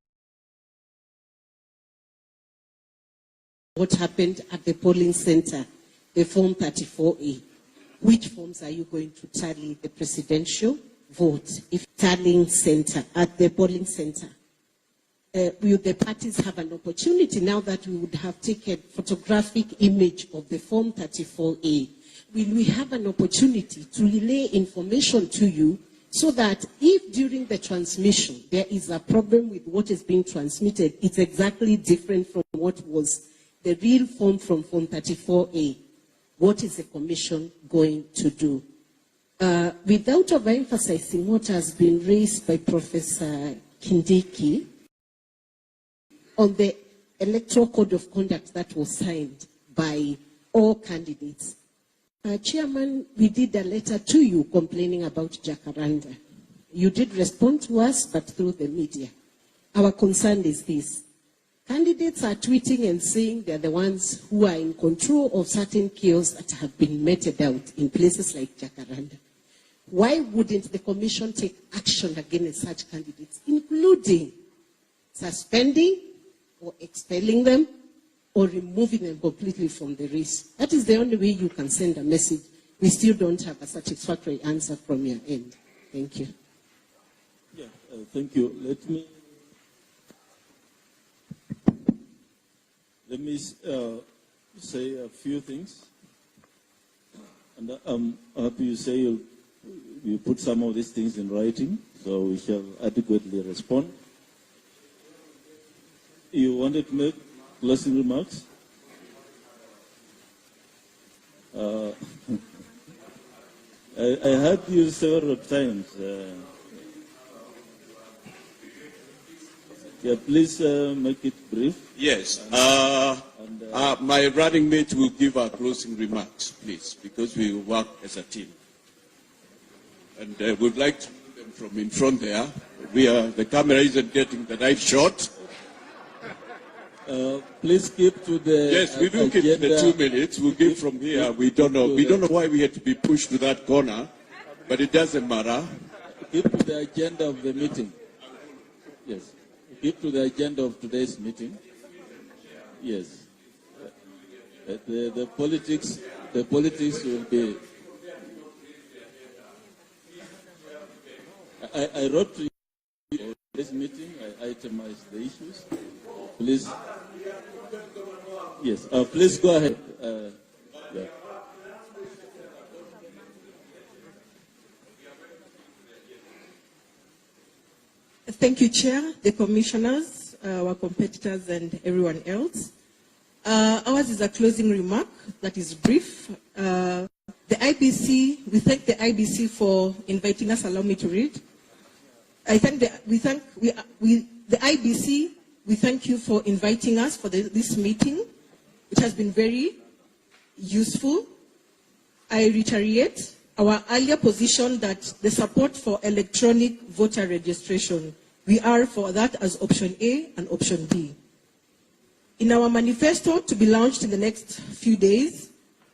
what happened at the polling center, the form 34A, which forms are you going to tally the presidential vote? If tallying center, at the polling center, will the parties have an opportunity now that we would have taken photographic image of the form 34A? Will we have an opportunity to relay information to you so that if during the transmission there is a problem with what is being transmitted, it's exactly different from what was the real form from form 34A? What is the commission going to do? Without overemphasizing what has been raised by Professor Kindiki on the electoral code of conduct that was signed by all candidates, Chairman, we did a letter to you complaining about Jacaranda. You did respond to us, but through the media. Our concern is this. Candidates are tweeting and saying they're the ones who are in control of certain kiosks that have been meted out in places like Jacaranda. Why wouldn't the commission take action against such candidates, including suspending or expelling them or removing them completely from the race? That is the only way you can send a message. We still don't have a satisfactory answer from your end. Thank you. Yeah, thank you. Let me say a few things. And I'm happy you say you put some of these things in writing, so we shall adequately respond. You wanted to make closing remarks? I heard you several times. Yeah, please make it brief. Yes. My running mate will give our closing remarks, please, because we work as a team. And we'd like to move them from in front there. The camera isn't getting the right shot. Please keep to the Yes, we will keep the 2 minutes. We'll give from here. We don't know why we had to be pushed to that corner, but it doesn't matter. Keep to the agenda of the meeting. Yes. Keep to the agenda of today's meeting. Yes. The politics will be. I wrote to you for this meeting. I itemized the issues. Please. Yes. Please go ahead. Yeah. Thank you, Chair, the commissioners, our competitors, and everyone else. Ours is a closing remark that is brief. The I.E.B.C, we thank the I.E.B.C for inviting us. Allow me to read. The I.E.B.C, we thank you for inviting us for this meeting. It has been very useful. I reiterate our earlier position that the support for electronic voter registration, we are for that as option A and option B. In our manifesto to be launched in the next few days,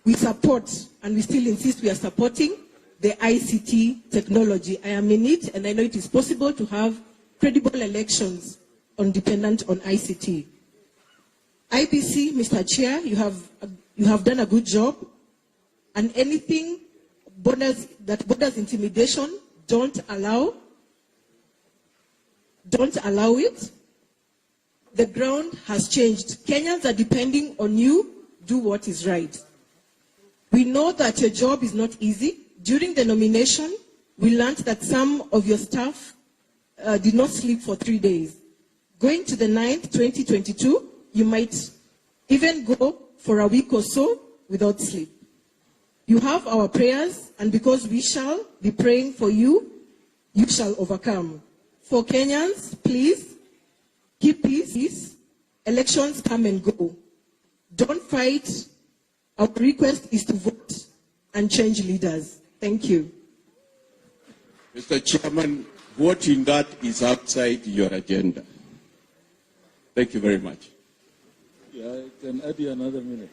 we support, and we still insist we are supporting, the ICT technology. I am in it, and I know it is possible to have credible elections dependent on ICT. I.E.B.C, Mr. Chair, you have done a good job, and anything borders intimidation. Don't allow it. The ground has changed. Kenyans are depending on you. Do what is right. We know that your job is not easy. During the nomination, we learned that some of your staff did not sleep for 3 days. Going to the 9th, 2022, you might even go for a week or so without sleep. You have our prayers, and because we shall be praying for you, you shall overcome. For Kenyans, please, keep peace. Elections come and go. Don't fight. Our request is to vote and change leaders. Thank you. Mr. Chairman, voting that is outside your agenda. Thank you very much. Yeah, I can add you another minute.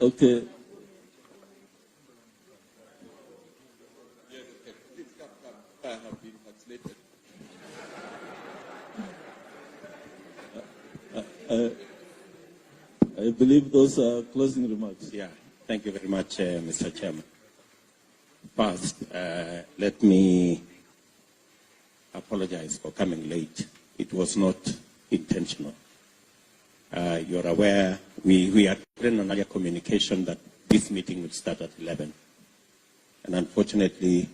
Okay. I have been translated. I believe those are closing remarks. Yeah, thank you very much, Mr. Chairman. First, let me apologize for coming late. It was not intentional. You're aware, we had written on earlier communication that this meeting would start at 11. And unfortunately,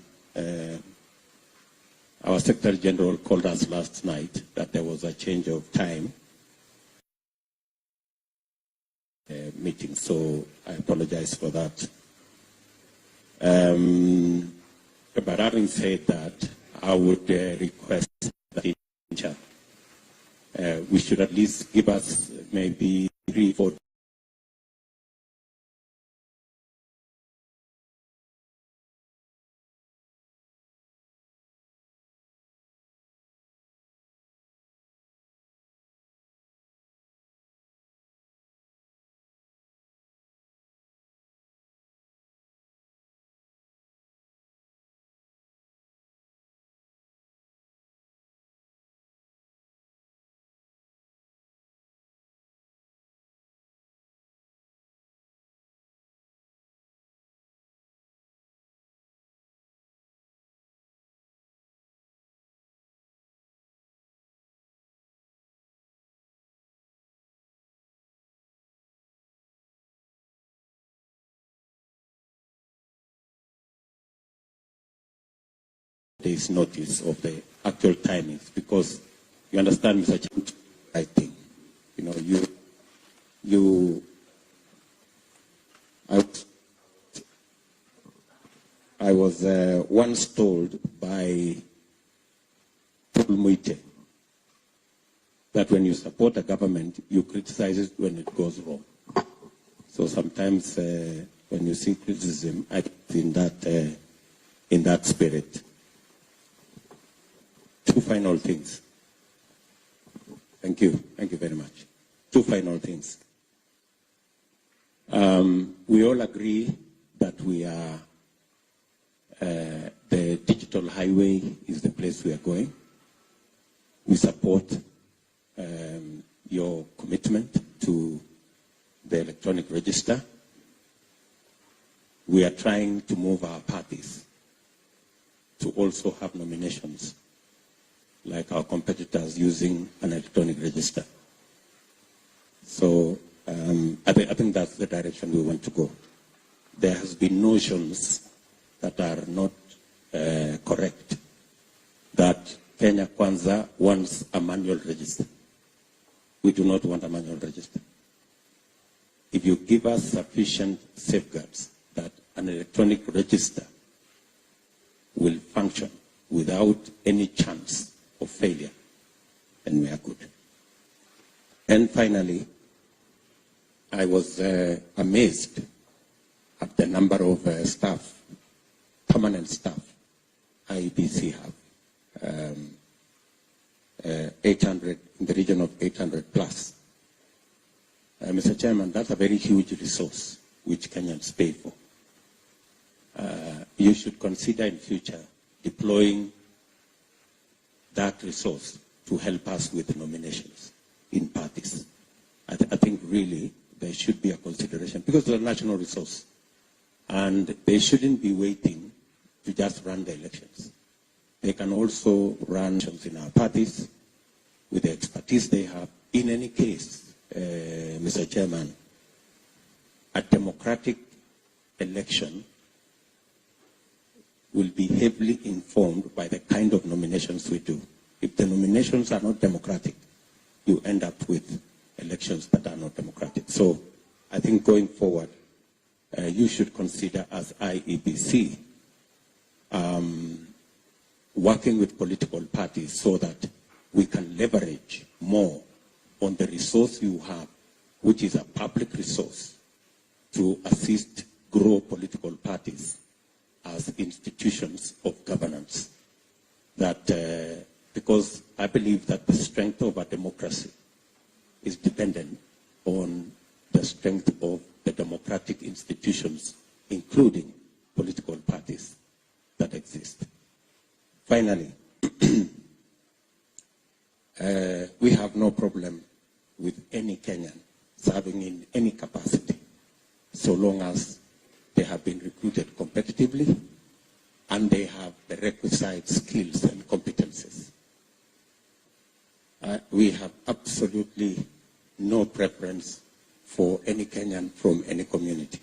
our Secretary General called us last night that there was a change of time meeting, so I apologize for that. But having said that, I would request that we should at least give us maybe 3-4 days notice of the actual timings, because you understand, Mr. Chairman, I think, you know, I was once told by Paul Muite that when you support a government, you criticize it when it goes wrong. So sometimes when you see criticism, I think in that spirit. Two final things. Thank you. Thank you very much. Two final things. We all agree that we are, the digital highway is the place we are going. We support your commitment to the electronic register. We are trying to move our parties to also have nominations like our competitors using an electronic register. So I think that's the direction we want to go. There has been notions that are not correct, that Kenya Kwanza wants a manual register. We do not want a manual register. If you give us sufficient safeguards that an electronic register will function without any chance of failure, then we are good. And finally, I was amazed at the number of staff, permanent staff, I.E.B.C have. 800, in the region of 800 plus. Mr. Chairman, that's a very huge resource which Kenyans pay for. You should consider in future deploying that resource to help us with the nominations in parties. I think really there should be a consideration because it's a national resource. And they shouldn't be waiting to just run the elections. They can also run elections in our parties with the expertise they have. In any case, Mr. Chairman, a democratic election will be heavily informed by the kind of nominations we do. If the nominations are not democratic, you end up with elections that are not democratic. So I think going forward, you should consider as I.E.B.C. Working with political parties so that we can leverage more on the resource you have, which is a public resource, to assist grow political parties as institutions of governance. That because I believe that the strength of a democracy is dependent on the strength of the democratic institutions, including political parties that exist. Finally, we have no problem with any Kenyan serving in any capacity, so long as they have been recruited competitively and they have the requisite skills and competences. We have absolutely no preference for any Kenyan from any community.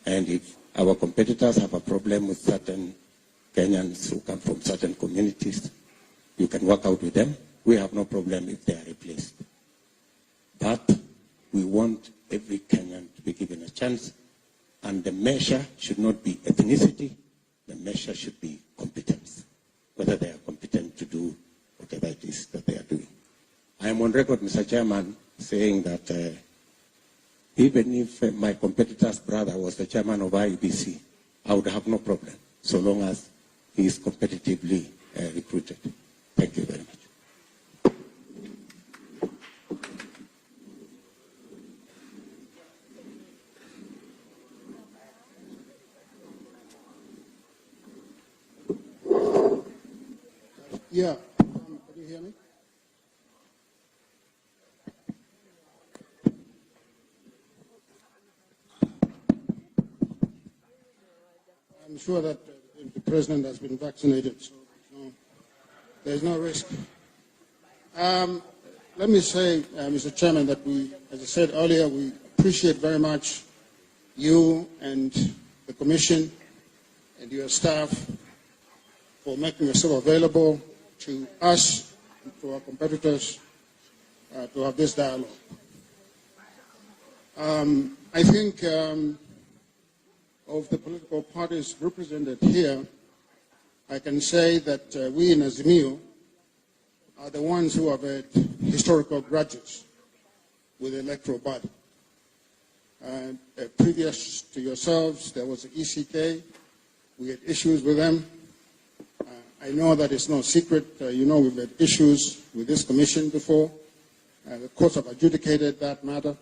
And if our competitors have a problem with certain Kenyans who come from certain communities, you can work out with them. We have no problem if they are replaced. But we want every Kenyan to be given a chance, and the measure should not be ethnicity, the measure should be competence, whether they are competent to do whatever it is that they are doing. I am on record, Mr. Chairman, saying that even if my competitor's brother was the chairman of I.E.B.C, I would have no problem, so long as he is competitively recruited. Thank you very much. Yeah, can you hear me? I'm sure that the president has been vaccinated, so there's no risk. Let me say, Mr. Chairman, that we, as I said earlier, we appreciate very much you and the Commission and your staff for making yourself available to us and to our competitors to have this dialogue. I think of the political parties represented here, I can say that we in Azimio are the ones who have had historical grudges with the electoral body. Previous to yourselves, there was the ECK. We had issues with them. I know that it's no secret. You know we've had issues with this commission before. The courts have adjudicated that matter.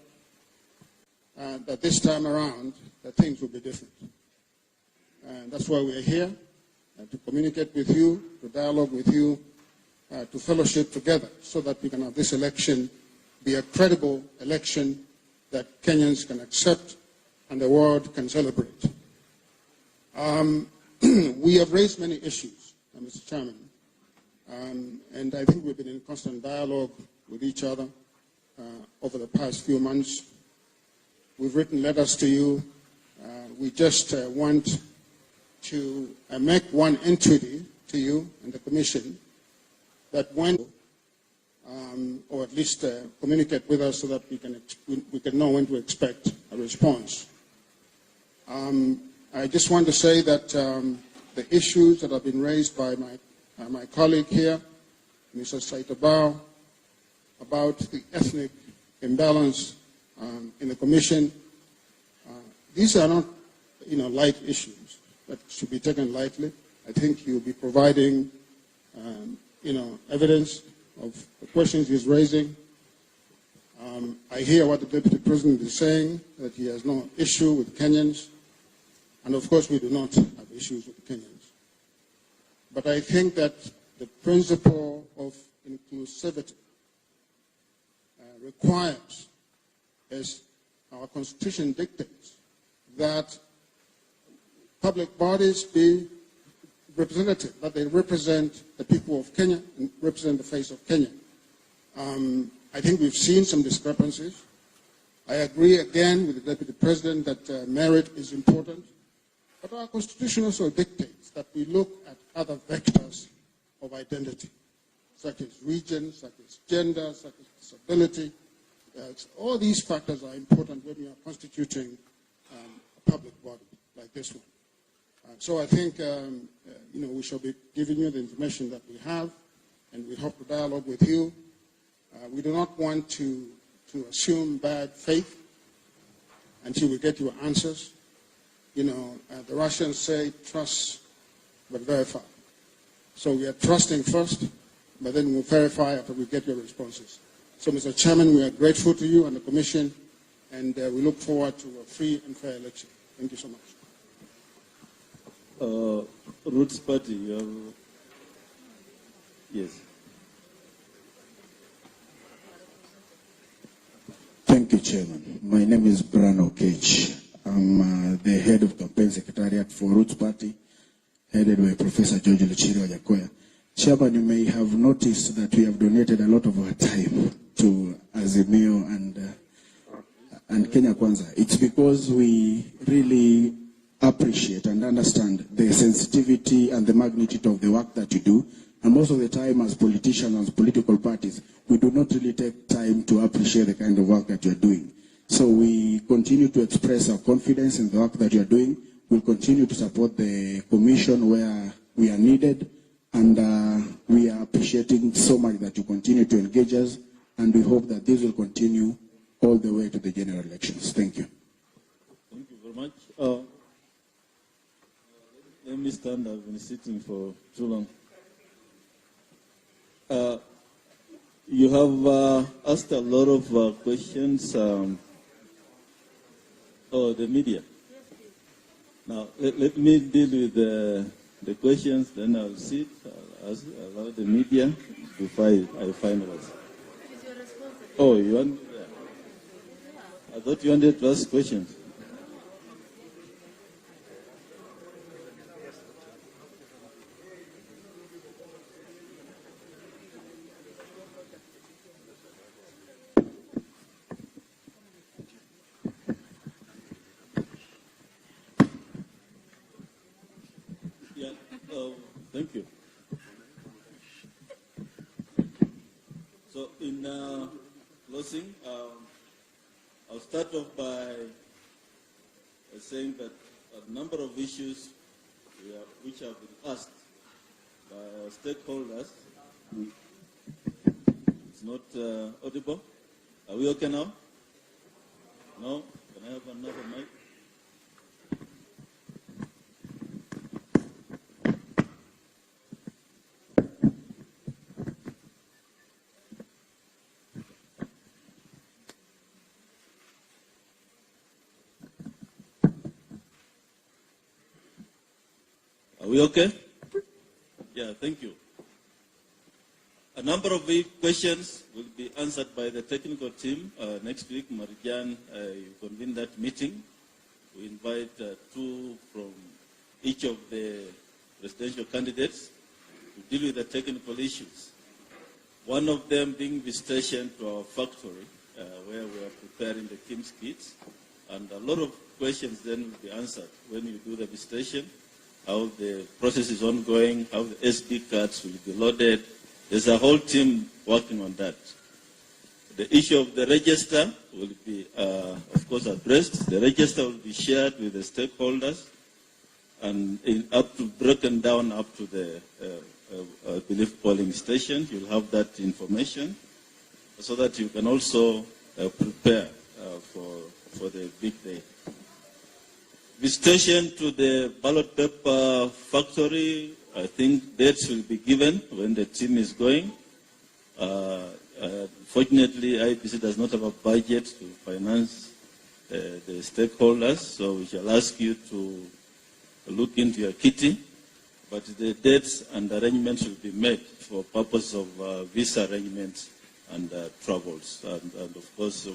That this time around, that things will be different. And that's why we're here, to communicate with you, to dialogue with you, to fellowship together so that we can have this election be a credible election that Kenyans can accept and the world can celebrate. We have raised many issues, Mr. Chairman, and I think we've been in constant dialogue with each other over the past few months. We've written letters to you. We just want to make one entreaty to you and the Commission that when, or at least communicate with us so that we can know when to expect a response. I just want to say that the issues that have been raised by my colleague here, Mr. Saitabao, about the ethnic imbalance in the Commission, these are not, light issues that should be taken lightly. I think you'll be providing, evidence of the questions he's raising. I hear what the Deputy President is saying, that he has no issue with Kenyans. And of course, we do not have issues with Kenyans. But I think that the principle of inclusivity requires, as our constitution dictates that public bodies be representative, that they represent the people of Kenya and represent the face of Kenya. I think we've seen some discrepancies. I agree again with the Deputy President that merit is important, but our Constitution also dictates that we look at other vectors of identity, such as region, such as gender, such as disability. All these factors are important when we are constituting a public body like this one. So I think we shall be giving you the information that we have, and we hope to dialogue with you. We do not want to assume bad faith until we get your answers. The Russians say trust but verify. So we are trusting first, but then we'll verify after we get your responses. So, Mr. Chairman, we are grateful to you and the Commission, and we look forward to a free and fair election. Thank you so much. Roots Party, you have... Yes. Thank you, Chairman. My name is Brano Cage. I'm the head of campaign secretariat for Roots Party, headed by Professor George Luchiri Wajackoyah. Chairman, you may have noticed that we have donated a lot of our time to Azimio and Kenya Kwanza. It's because we really appreciate and understand the sensitivity and the magnitude of the work that you do. And most of the time, as politicians, as political parties, we do not really take time to appreciate the kind of work that you're doing. So we continue to express our confidence in the work that you're doing. We'll continue to support the Commission where we are needed. And we are appreciating so much that you continue to engage us. And we hope that this will continue all the way to the general elections. Thank you. Thank you very much. Let me stand. I've been sitting for too long. You have asked a lot of questions. The media. Now, let me deal with the questions, then I'll sit, allow the media before I finalize. Oh, you want? I thought you wanted to ask questions. Thank you. So in closing, I'll start off by saying that a number of issues which have been asked by our stakeholders, it's not audible. Are we okay now? No? Can I have another mic? Are we okay? Yeah, thank you. A number of questions will be answered by the technical team. Next week, Marijan, you convene that meeting. We invite two from each of the presidential candidates to deal with the technical issues. One of them being visitation to our factory, where we are preparing the Kim's kits. And a lot of questions then will be answered when you do the visitation, how the process is ongoing, how the SD cards will be loaded. There's a whole team working on that. The issue of the register will be, of course, addressed. The register will be shared with the stakeholders and broken down up to the, I believe, polling station. You'll have that information so that you can also prepare for the big day. Visitation to the ballot paper factory, I think dates will be given when the team is going. Fortunately, I.E.B.C does not have a budget to finance the stakeholders, so we shall ask you to look into your kitty. But the dates and arrangements will be made for purpose of visa arrangements and travels. And of course,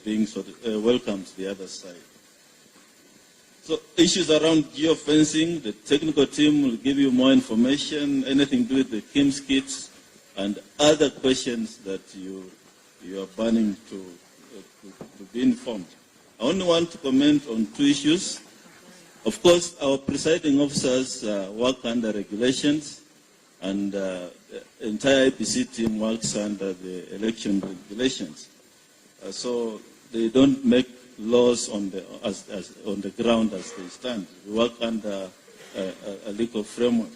being welcomed to the other side. So issues around geofencing, the technical team will give you more information, anything to do with the KIMS kits, and other questions that you are burning to be informed. I only want to comment on 2 issues. Of course, our presiding officers work under regulations, and the entire I.E.B.C team works under the election regulations. So they don't make laws on the ground as they stand. We work under a legal framework.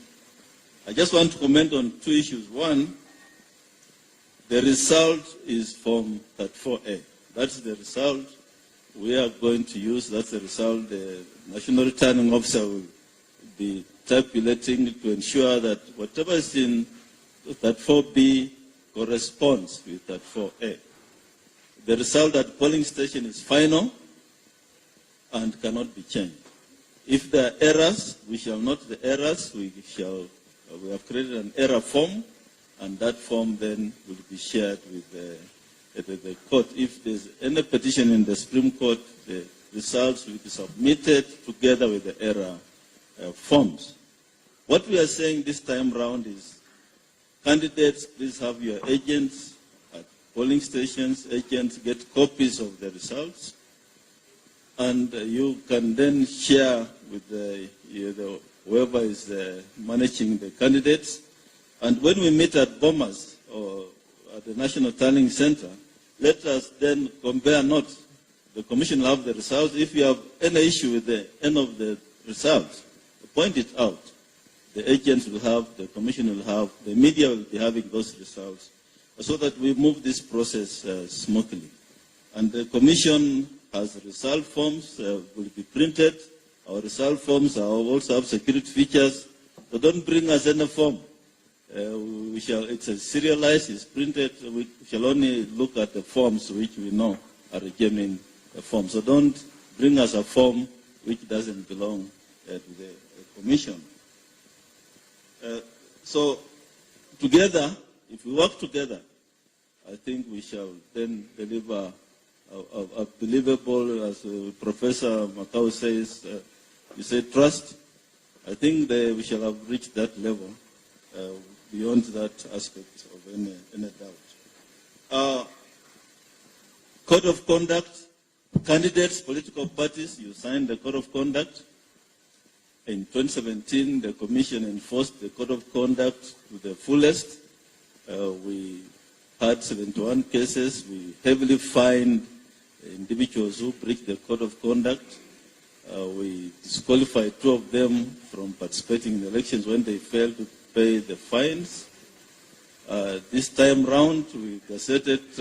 I just want to comment on 2 issues. One, the result is from 34A. That's the result we are going to use. That's the result the National Returning Officer will be tabulating to ensure that whatever is in 34B corresponds with 34A. The result at the polling station is final and cannot be changed. If there are errors, we shall note the errors. We have created an error form, and that form then will be shared with the court. If there's any petition in the Supreme Court, the results will be submitted together with the error forms. What we are saying this time round is, candidates, please have your agents at polling stations. Agents get copies of the results, and you can then share with whoever is managing the candidates. And when we meet at Bomas or at the National Tallying Center, let us then compare notes. The commission will have the results. If you have any issue with the end of the results, point it out. The agents will have, the commission will have, the media will be having those results, so that we move this process smoothly. And the commission has result forms, will be printed. Our result forms also have security features. So don't bring us any form. It's serialized, it's printed. We shall only look at the forms which we know are genuine forms. So don't bring us a form which doesn't belong to the commission. So together, if we work together, I think we shall then deliver a believable, as Professor Makau says, you say trust. I think we shall have reached that level. Beyond that aspect of any doubt. Code of conduct, candidates, political parties, you signed the code of conduct. In 2017, the commission enforced the code of conduct to the fullest. We had 71 cases. We heavily fined individuals who breached the code of conduct. We disqualified 2 of them from participating in the elections when they failed to pay the fines. This time round, we gazetted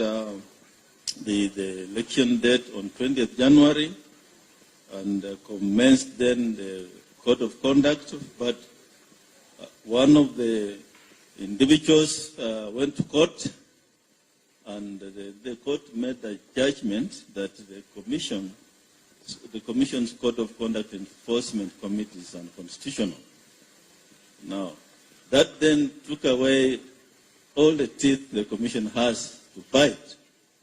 the election date on 20th January and commenced then the code of conduct. But one of the individuals went to court, and the court made a judgment that the commission's code of conduct enforcement committee is unconstitutional. Now, that then took away all the teeth the commission has to bite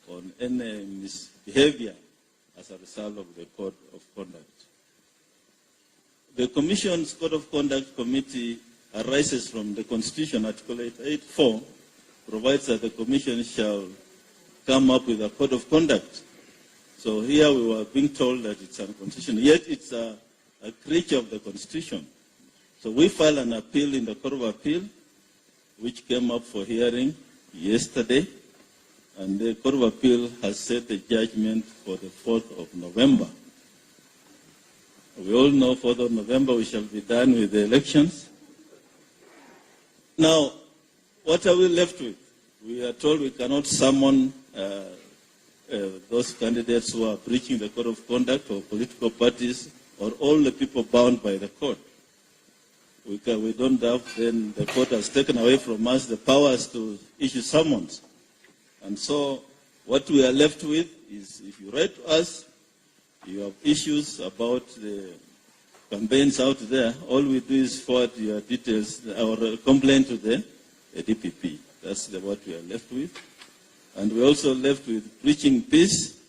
on any misbehavior as a result of the code of conduct. The commission's code of conduct committee arises from the Constitution. Article 884 provides that the commission shall come up with a code of conduct. So here we were being told that it's unconstitutional, yet it's a creature of the Constitution. So we filed an appeal in the Court of Appeal, which came up for hearing yesterday, and the Court of Appeal has set the judgment for the 4th of November. We all know 4th of November we shall be done with the elections. Now, what are we left with? We are told we cannot summon those candidates who are breaching the code of conduct, or political parties, or all the people bound by the code. We don't have, then the court has taken away from us the powers to issue summons. And so what we are left with is, if you write to us, you have issues about the campaigns out there, all we do is forward your details, our complaint to the DPP. That's what we are left with. And we're also left with preaching peace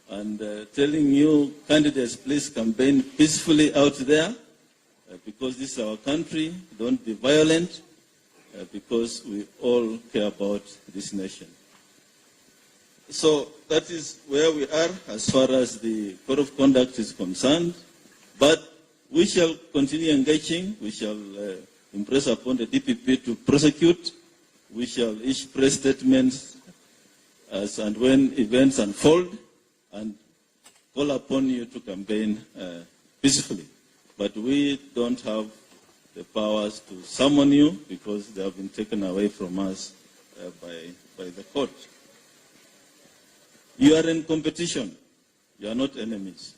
and telling you candidates, please campaign peacefully out there because this is our country. Don't be violent because we all care about this nation. So that is where we are as far as the code of conduct is concerned. But we shall continue engaging. We shall impress upon the DPP to prosecute. We shall issue press statements as and when events unfold and call upon you to campaign peacefully. But we don't have the powers to summon you because they have been taken away from us by the court. You are in competition. You are not enemies.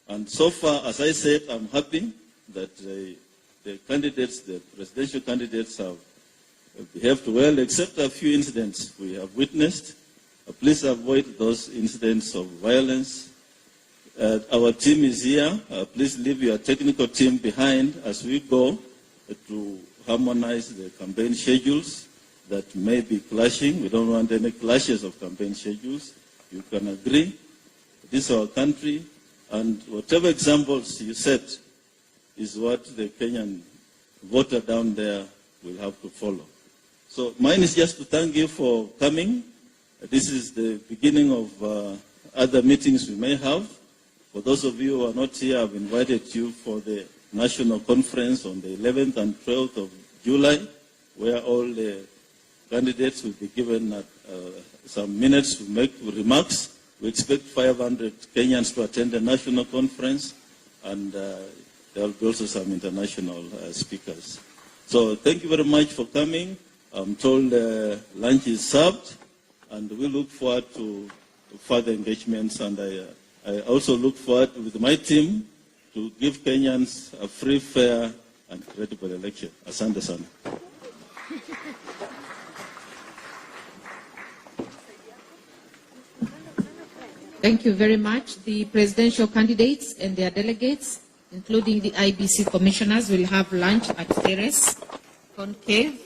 And so far, as I said, I'm happy that the candidates, the presidential candidates have behaved well, except a few incidents we have witnessed. Please avoid those incidents of violence. Our team is here. Please leave your technical team behind as we go to harmonize the campaign schedules that may be clashing. We don't want any clashes of campaign schedules. You can agree. This is our country, and whatever examples you set is what the Kenyan voter down there will have to follow. So mine is just to thank you for coming. This is the beginning of other meetings we may have. For those of you who are not here, I've invited you for the national conference on the 11th and 12th of July, where all the candidates will be given some minutes to make remarks. We expect 500 Kenyans to attend the national conference, and there will be also some international speakers. So thank you very much for coming. I'm told lunch is served, and we look forward to further engagements, and I also look forward with my team to give Kenyans a free, fair, and credible election. Asante sana. Thank you very much. The presidential candidates and their delegates, including the I.E.B.C commissioners, will have lunch at Terrace Concave.